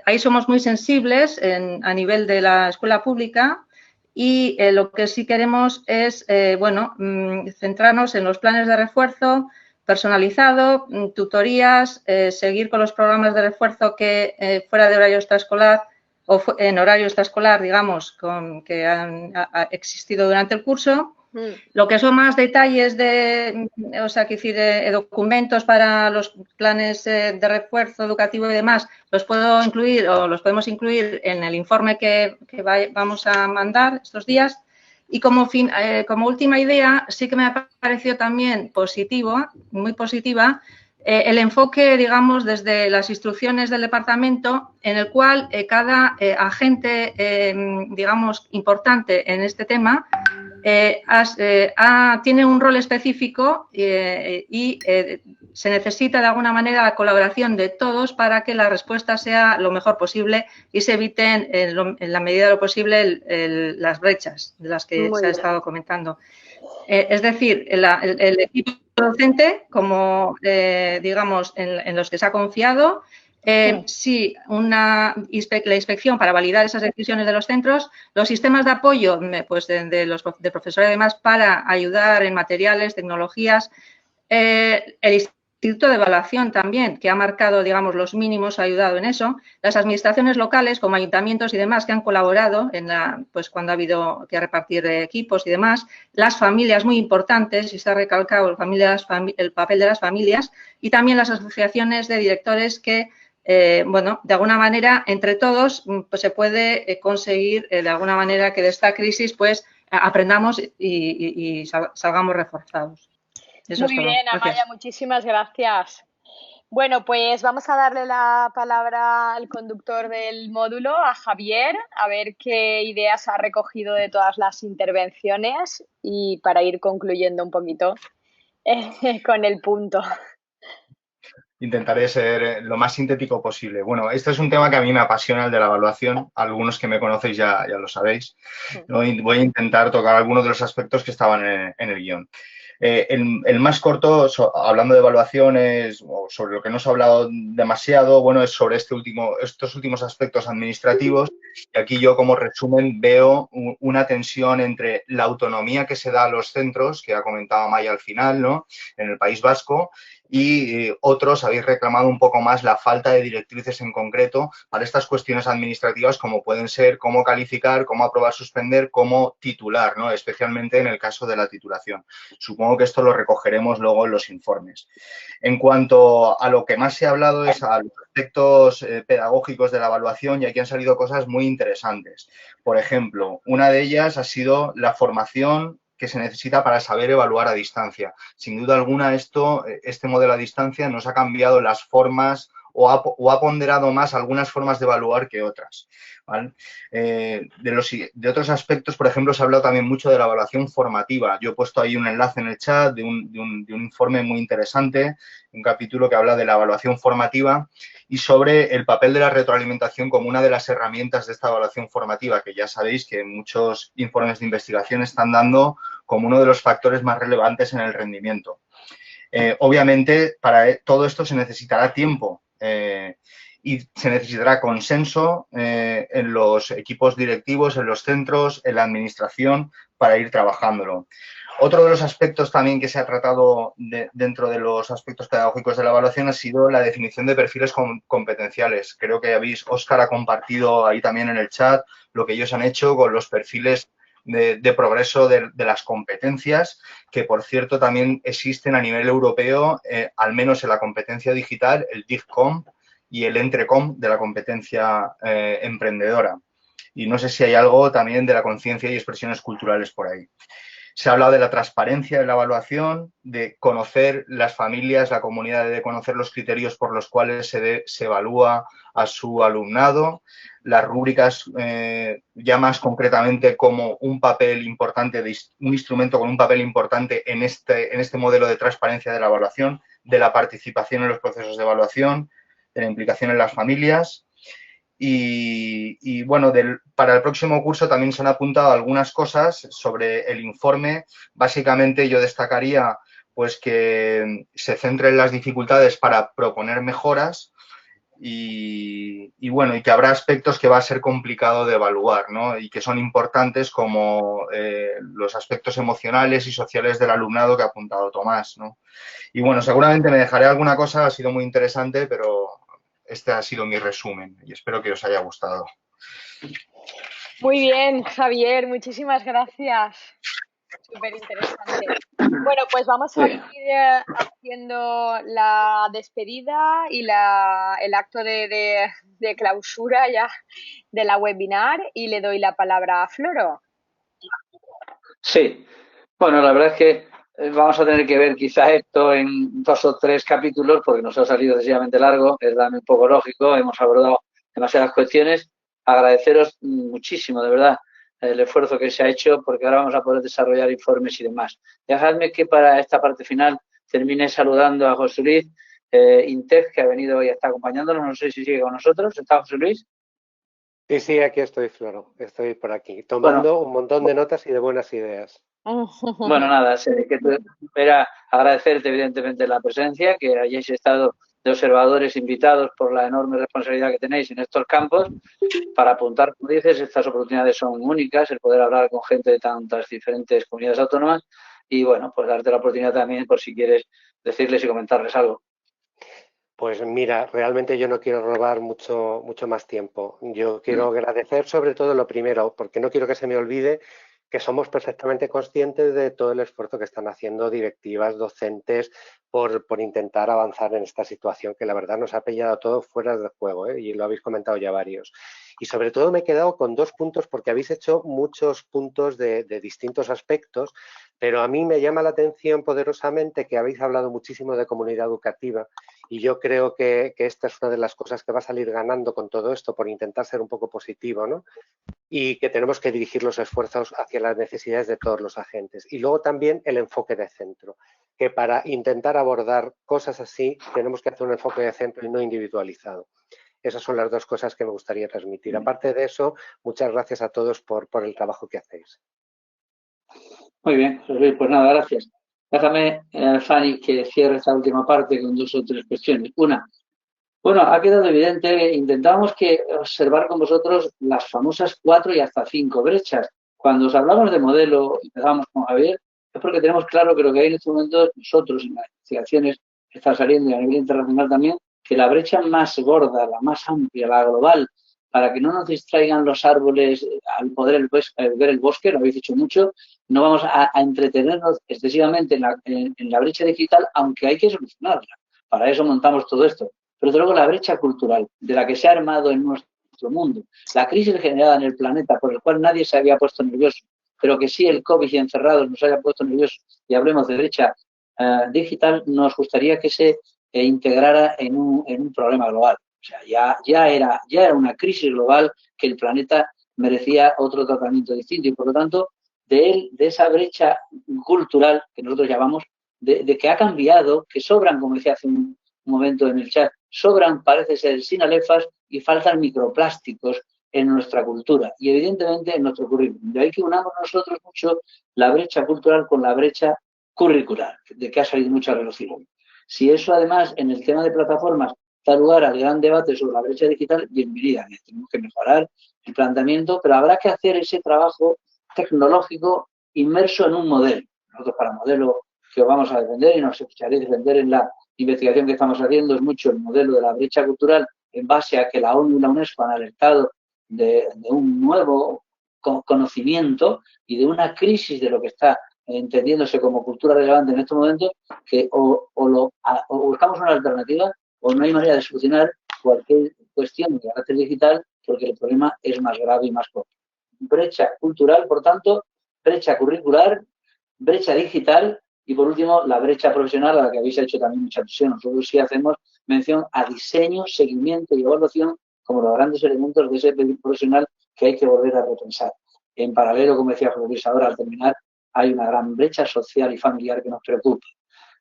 [SPEAKER 7] Ahí somos muy sensibles a nivel de la escuela pública y lo que sí queremos es, centrarnos en los planes de refuerzo personalizado, tutorías, seguir con los programas de refuerzo que fuera de horario extraescolar o en horario extraescolar, digamos, que han existido durante el curso. Lo que son más detalles documentos para los planes de refuerzo educativo y demás, los puedo incluir o los podemos incluir en el informe que vamos a mandar estos días. Y como última idea, sí que me ha parecido también muy positiva, el enfoque, digamos, desde las instrucciones del departamento, en el cual cada agente, digamos, importante en este tema, tiene un rol específico y se necesita de alguna manera la colaboración de todos para que la respuesta sea lo mejor posible y se eviten en la medida de lo posible las brechas de las que se ha estado comentando. Es decir, el equipo docente, como digamos en los que se ha confiado, sí, la inspección para validar esas decisiones de los centros, los sistemas de apoyo pues de profesores y demás para ayudar en materiales, tecnologías, el Instituto de Evaluación también, que ha marcado, digamos, los mínimos, ha ayudado en eso, las administraciones locales como ayuntamientos y demás que han colaborado pues cuando ha habido que repartir equipos y demás, las familias muy importantes y se ha recalcado el papel de las familias y también las asociaciones de directores que de alguna manera, entre todos, pues se puede conseguir de alguna manera que de esta crisis pues aprendamos y salgamos reforzados.
[SPEAKER 1] Eso muy bien, Amaya, muchísimas gracias. Bueno, pues vamos a darle la palabra al conductor del módulo, a Javier, a ver qué ideas ha recogido de todas las intervenciones y para ir concluyendo un poquito con el punto.
[SPEAKER 18] Intentaré ser lo más sintético posible. Bueno, este es un tema que a mí me apasiona, el de la evaluación. Algunos que me conocéis ya lo sabéis. Voy a intentar tocar algunos de los aspectos que estaban en el guión. El más corto, hablando de evaluaciones o sobre lo que no se ha hablado demasiado, bueno, es sobre estos últimos aspectos administrativos. Y aquí yo, como resumen, veo una tensión entre la autonomía que se da a los centros, que ha comentado Maya al final, ¿no?, en el País Vasco, y otros habéis reclamado un poco más la falta de directrices en concreto para estas cuestiones administrativas, como pueden ser cómo calificar, cómo aprobar, suspender, cómo titular, ¿no?, especialmente en el caso de la titulación. Supongo que esto lo recogeremos luego en los informes. En cuanto a lo que más se ha hablado es a los aspectos pedagógicos de la evaluación, y aquí han salido cosas muy interesantes. Por ejemplo, una de ellas ha sido la formación que se necesita para saber evaluar a distancia. Sin duda alguna, este modelo a distancia nos ha cambiado las formas o ha ponderado más algunas formas de evaluar que otras, ¿vale? De otros aspectos, por ejemplo, se ha hablado también mucho de la evaluación formativa. Yo he puesto ahí un enlace en el chat de un informe muy interesante, un capítulo que habla de la evaluación formativa y sobre el papel de la retroalimentación como una de las herramientas de esta evaluación formativa, que ya sabéis que muchos informes de investigación están dando como uno de los factores más relevantes en el rendimiento. Obviamente, para todo esto se necesitará tiempo y se necesitará consenso en los equipos directivos, en los centros, en la administración, para ir trabajándolo. Otro de los aspectos también que se ha tratado dentro de los aspectos pedagógicos de la evaluación ha sido la definición de perfiles competenciales. Creo que Óscar ha compartido ahí también en el chat lo que ellos han hecho con los perfiles de progreso de las competencias, que por cierto también existen a nivel europeo, al menos en la competencia digital, el DIGCOM y el ENTRECOM de la competencia emprendedora. Y no sé si hay algo también de la conciencia y expresiones culturales por ahí. Se ha hablado de la transparencia de la evaluación, de conocer las familias, la comunidad, de conocer los criterios por los cuales se evalúa a su alumnado, las rúbricas ya más concretamente como un papel importante, un instrumento con un papel importante en este modelo de transparencia de la evaluación, de la participación en los procesos de evaluación, de la implicación en las familias. Y bueno, para el próximo curso también se han apuntado algunas cosas sobre el informe. Básicamente yo destacaría pues que se centre en las dificultades para proponer mejoras y bueno, y que habrá aspectos que va a ser complicado de evaluar, ¿no? Y que son importantes como los aspectos emocionales y sociales del alumnado que ha apuntado Tomás, ¿no? Y bueno, seguramente me dejaré alguna cosa, ha sido muy interesante, pero este ha sido mi resumen y espero que os haya gustado.
[SPEAKER 1] Muy bien, Javier, muchísimas gracias. Súper interesante. Bueno, pues vamos a ir haciendo la despedida y el acto de clausura ya de la webinar y le doy la palabra a Floro.
[SPEAKER 17] Sí, bueno, la verdad es que vamos a tener que ver quizá esto en 2 o 3 capítulos porque nos ha salido excesivamente largo, es también un poco lógico, hemos abordado demasiadas cuestiones. Agradeceros muchísimo, de verdad, el esfuerzo que se ha hecho porque ahora vamos a poder desarrollar informes y demás. Dejadme que para esta parte final termine saludando a José Luis Intez, que ha venido y está acompañándonos, no sé si sigue con nosotros. ¿Está José Luis?
[SPEAKER 8] Sí, aquí estoy, Floro, estoy por aquí, tomando un montón de notas y de buenas ideas.
[SPEAKER 17] Bueno, nada, era agradecerte evidentemente la presencia, que hayáis estado de observadores invitados por la enorme responsabilidad que tenéis en estos campos, para apuntar, como dices, estas oportunidades son únicas, el poder hablar con gente de tantas diferentes comunidades autónomas y, bueno, pues darte la oportunidad también por si quieres decirles y comentarles algo.
[SPEAKER 8] Pues mira, realmente yo no quiero robar mucho más tiempo. Yo quiero agradecer sobre todo lo primero, porque no quiero que se me olvide que somos perfectamente conscientes de todo el esfuerzo que están haciendo directivas, docentes, por intentar avanzar en esta situación que la verdad nos ha pillado todo fuera de juego, y lo habéis comentado ya varios. Y sobre todo me he quedado con 2 puntos porque habéis hecho muchos puntos de distintos aspectos, pero a mí me llama la atención poderosamente que habéis hablado muchísimo de comunidad educativa y yo creo que esta es una de las cosas que va a salir ganando con todo esto por intentar ser un poco positivo, ¿no? Y que tenemos que dirigir los esfuerzos hacia las necesidades de todos los agentes. Y luego también el enfoque de centro, que para intentar abordar cosas así tenemos que hacer un enfoque de centro y no individualizado. Esas son las 2 cosas que me gustaría transmitir. Aparte de eso, muchas gracias a todos por el trabajo que hacéis.
[SPEAKER 17] Muy bien, José Luis, pues nada, gracias. Déjame, Fanny, que cierre esta última parte con 2 o 3 cuestiones. Una, bueno, ha quedado evidente, intentábamos observar con vosotros las famosas 4 y hasta 5 brechas. Cuando os hablamos de modelo, empezamos con Javier, es porque tenemos claro que lo que hay en este momento nosotros, en las investigaciones que están saliendo y a nivel internacional también, que la brecha más gorda, la más amplia, la global, para que no nos distraigan los árboles al poder ver el bosque, lo habéis dicho mucho, no vamos a entretenernos excesivamente en la brecha digital, aunque hay que solucionarla. Para eso montamos todo esto. Pero desde luego la brecha cultural de la que se ha armado en nuestro mundo, la crisis generada en el planeta por el cual nadie se había puesto nervioso, pero que sí el COVID y encerrados nos haya puesto nerviosos y hablemos de brecha digital, nos gustaría que ese integrara en un problema global. O sea, ya era una crisis global que el planeta merecía otro tratamiento distinto y, por lo tanto, de esa brecha cultural que nosotros llamamos, de que ha cambiado, que sobran, como decía hace un momento en el chat, sobran, parece ser, sinalefas y faltan microplásticos en nuestra cultura y, evidentemente, en nuestro currículum. De ahí que unamos nosotros mucho la brecha cultural con la brecha curricular, de que ha salido mucha velocidad. Si eso, además, en el tema de plataformas da lugar al gran debate sobre la brecha digital, bienvenida. Tenemos que mejorar el planteamiento, pero habrá que hacer ese trabajo tecnológico inmerso en un modelo. Nosotros, para el modelo que os vamos a defender y nos escucharéis defender en la investigación que estamos haciendo, es mucho el modelo de la brecha cultural en base a que la ONU y la UNESCO han alertado de un nuevo conocimiento y de una crisis de lo que está entendiéndose como cultura relevante en estos momentos, que o buscamos una alternativa o no hay manera de solucionar cualquier cuestión de carácter digital, porque el problema es más grave y más complejo. Brecha cultural, por tanto, brecha curricular, brecha digital y, por último, la brecha profesional, a la que habéis hecho también mucha alusión. Nosotros sí hacemos mención a diseño, seguimiento y evaluación como los grandes elementos de ese perfil profesional que hay que volver a repensar. En paralelo, como decía José Luis ahora, al terminar, hay una gran brecha social y familiar que nos preocupa.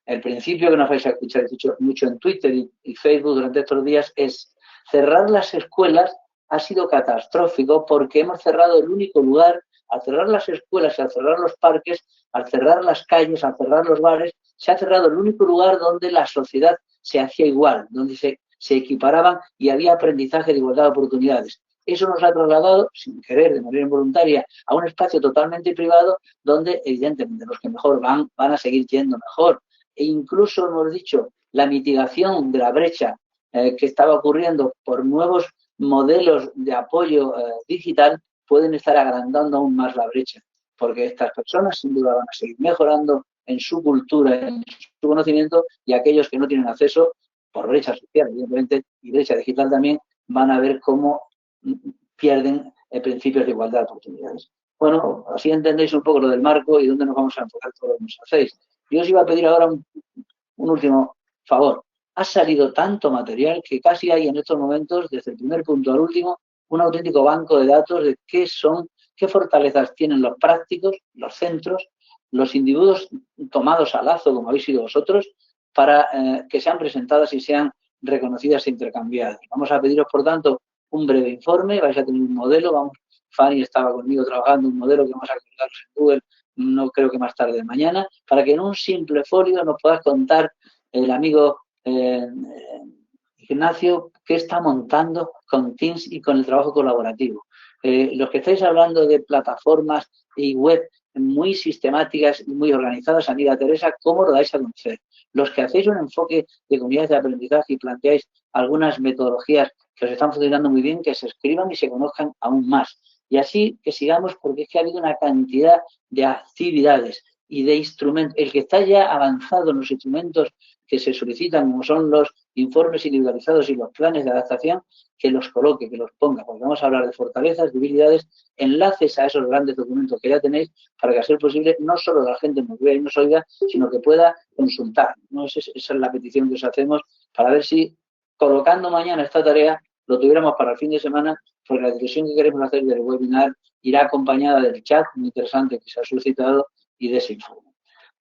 [SPEAKER 17] El principio que nos vais a escuchar mucho en Twitter y Facebook durante estos días es: cerrar las escuelas ha sido catastrófico porque hemos cerrado el único lugar. Al cerrar las escuelas, al cerrar los parques, al cerrar las calles, al cerrar los bares, se ha cerrado el único lugar donde la sociedad se hacía igual, donde se equiparaban y había aprendizaje de igualdad de oportunidades. Eso nos ha trasladado, sin querer, de manera involuntaria, a un espacio totalmente privado donde, evidentemente, los que mejor van a seguir yendo mejor. E incluso, hemos dicho, la mitigación de la brecha que estaba ocurriendo por nuevos modelos de apoyo digital pueden estar agrandando aún más la brecha, porque estas personas sin duda van a seguir mejorando en su cultura, en su conocimiento, y aquellos que no tienen acceso, por brecha social, evidentemente, y brecha digital también, van a ver cómo pierden principios de igualdad de oportunidades. Bueno, así entendéis un poco lo del marco y dónde nos vamos a enfocar todo lo que nos hacéis. Yo os iba a pedir ahora un último favor. Ha salido tanto material que casi hay en estos momentos, desde el primer punto al último, un auténtico banco de datos de qué fortalezas tienen los prácticos, los centros, los individuos tomados a lazo, como habéis sido vosotros, para que sean presentadas y sean reconocidas e intercambiadas. Vamos a pediros, por tanto, un breve informe. Vais a tener un modelo. Fanny estaba conmigo trabajando un modelo que vamos a colgarlos en Google, no creo que más tarde de mañana, para que en un simple folio nos puedas contar el amigo Ignacio qué está montando con Teams y con el trabajo colaborativo. Los que estáis hablando de plataformas y web muy sistemáticas y muy organizadas, amiga Teresa, ¿cómo lo dais a conocer? Los que hacéis un enfoque de comunidades de aprendizaje y planteáis algunas metodologías que os están funcionando muy bien, que se escriban y se conozcan aún más. Y así que sigamos, porque es que ha habido una cantidad de actividades y de instrumentos. El que está ya avanzado en los instrumentos que se solicitan, como son los informes individualizados y los planes de adaptación, que los coloque, que los ponga, porque vamos a hablar de fortalezas, debilidades, enlaces a esos grandes documentos que ya tenéis, para que, a ser posible, no solo la gente nos vea y nos oiga, sino que pueda consultar, ¿no? Esa es la petición que os hacemos, para ver si, colocando mañana esta tarea, lo tuviéramos para el fin de semana, porque la discusión que queremos hacer del webinar irá acompañada del chat muy interesante que se ha suscitado y de ese informe.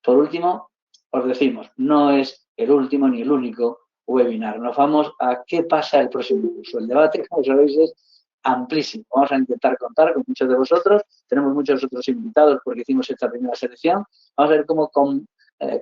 [SPEAKER 17] Por último, os decimos, no es el último ni el único webinar. Nos vamos a qué pasa el próximo curso. El debate, como sabéis, es amplísimo. Vamos a intentar contar con muchos de vosotros. Tenemos muchos otros invitados porque hicimos esta primera selección. Vamos a ver cómo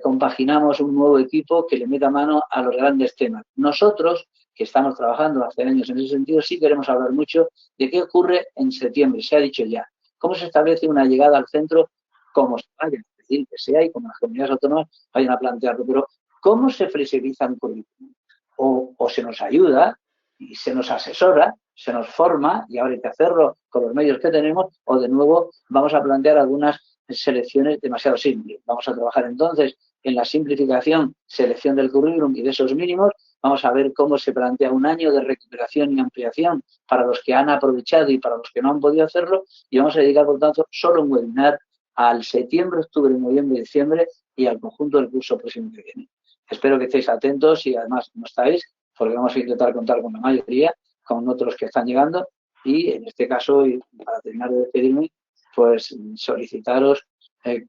[SPEAKER 17] compaginamos un nuevo equipo que le meta mano a los grandes temas. Nosotros, que estamos trabajando hace años en ese sentido, sí queremos hablar mucho de qué ocurre en septiembre. Se ha dicho ya. ¿Cómo se establece una llegada al centro? ¿Cómo se vaya? Es decir, que sea y como las comunidades autónomas vayan a plantearlo. Pero ¿cómo se flexibiliza un currículum? O se nos ayuda y se nos asesora, se nos forma, y ahora hay que hacerlo con los medios que tenemos, o de nuevo vamos a plantear algunas selecciones demasiado simples. Vamos a trabajar entonces en la simplificación, selección del currículum y de esos mínimos. Vamos a ver cómo se plantea un año de recuperación y ampliación para los que han aprovechado y para los que no han podido hacerlo, y vamos a dedicar, por tanto, solo un webinar al septiembre, octubre, noviembre, diciembre y al conjunto del curso próximo que viene. espero que estéis atentos y además no estáis, porque vamos a intentar contar con la mayoría, con otros que están llegando y en este caso, y para terminar de despedirme, pues solicitaros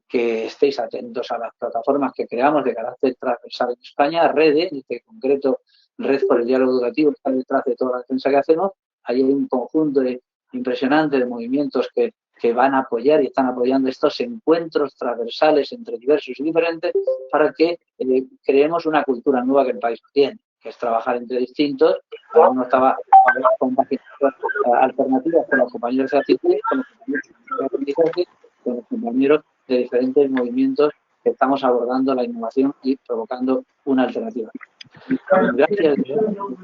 [SPEAKER 17] que estéis atentos a las plataformas que creamos de carácter transversal en España, REDE, en este concreto Red por el Diálogo Educativo, está detrás de toda la defensa que hacemos. Hay un conjunto impresionante de movimientos que van a apoyar y están apoyando estos encuentros transversales entre diversos y diferentes para que creemos una cultura nueva que el país no tiene, que es trabajar entre distintos. Ahora uno estaba con alternativas con los compañeros de actitud, con los compañeros de aprendizaje, con los compañeros de diferentes movimientos que estamos abordando la innovación y provocando una alternativa. Gracias.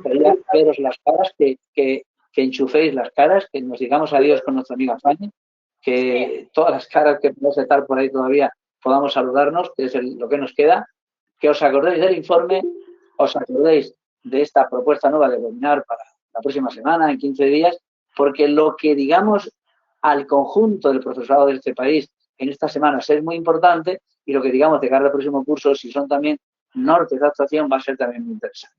[SPEAKER 17] Quería veros las caras, que enchuféis las caras, que nos digamos adiós con nuestra amiga Fanny, que todas las caras que podemos estar por ahí todavía podamos saludarnos, que es lo que nos queda, que os acordéis del informe, os acordéis de esta propuesta nueva de webinar para la próxima semana, en 15 días, porque lo que digamos al conjunto del profesorado de este país en estas semanas es muy importante y lo que digamos de cara al próximo curso, si son también nortes de actuación, va a ser también muy interesante.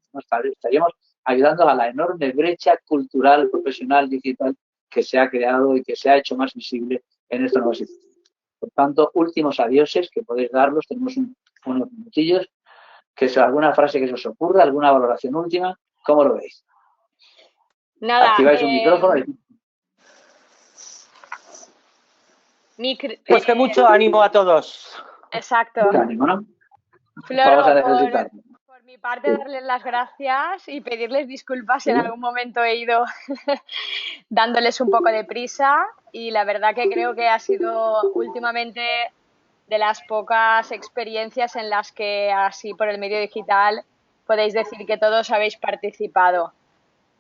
[SPEAKER 17] Estaríamos ayudando a la enorme brecha cultural, profesional, digital que se ha creado y que se ha hecho más visible en esta nueva situación. Por tanto, últimos adioses que podéis darlos, tenemos unos minutillos, que es alguna frase que se os ocurra, alguna valoración última, ¿cómo lo veis?
[SPEAKER 1] Nada.
[SPEAKER 17] Activáis un micrófono y...
[SPEAKER 9] Pues que mucho ánimo a todos.
[SPEAKER 1] Exacto.
[SPEAKER 17] Mucho ánimo, ¿no?
[SPEAKER 1] Floro,
[SPEAKER 17] vamos a necesitar.
[SPEAKER 1] Por mi parte, darles las gracias y pedirles disculpas si en algún momento he ido dándoles un poco de prisa y la verdad que creo que ha sido últimamente de las pocas experiencias en las que así por el medio digital podéis decir que todos habéis participado.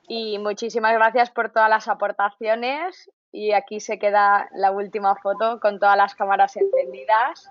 [SPEAKER 1] Y muchísimas gracias por todas las aportaciones y aquí se queda la última foto con todas las cámaras encendidas.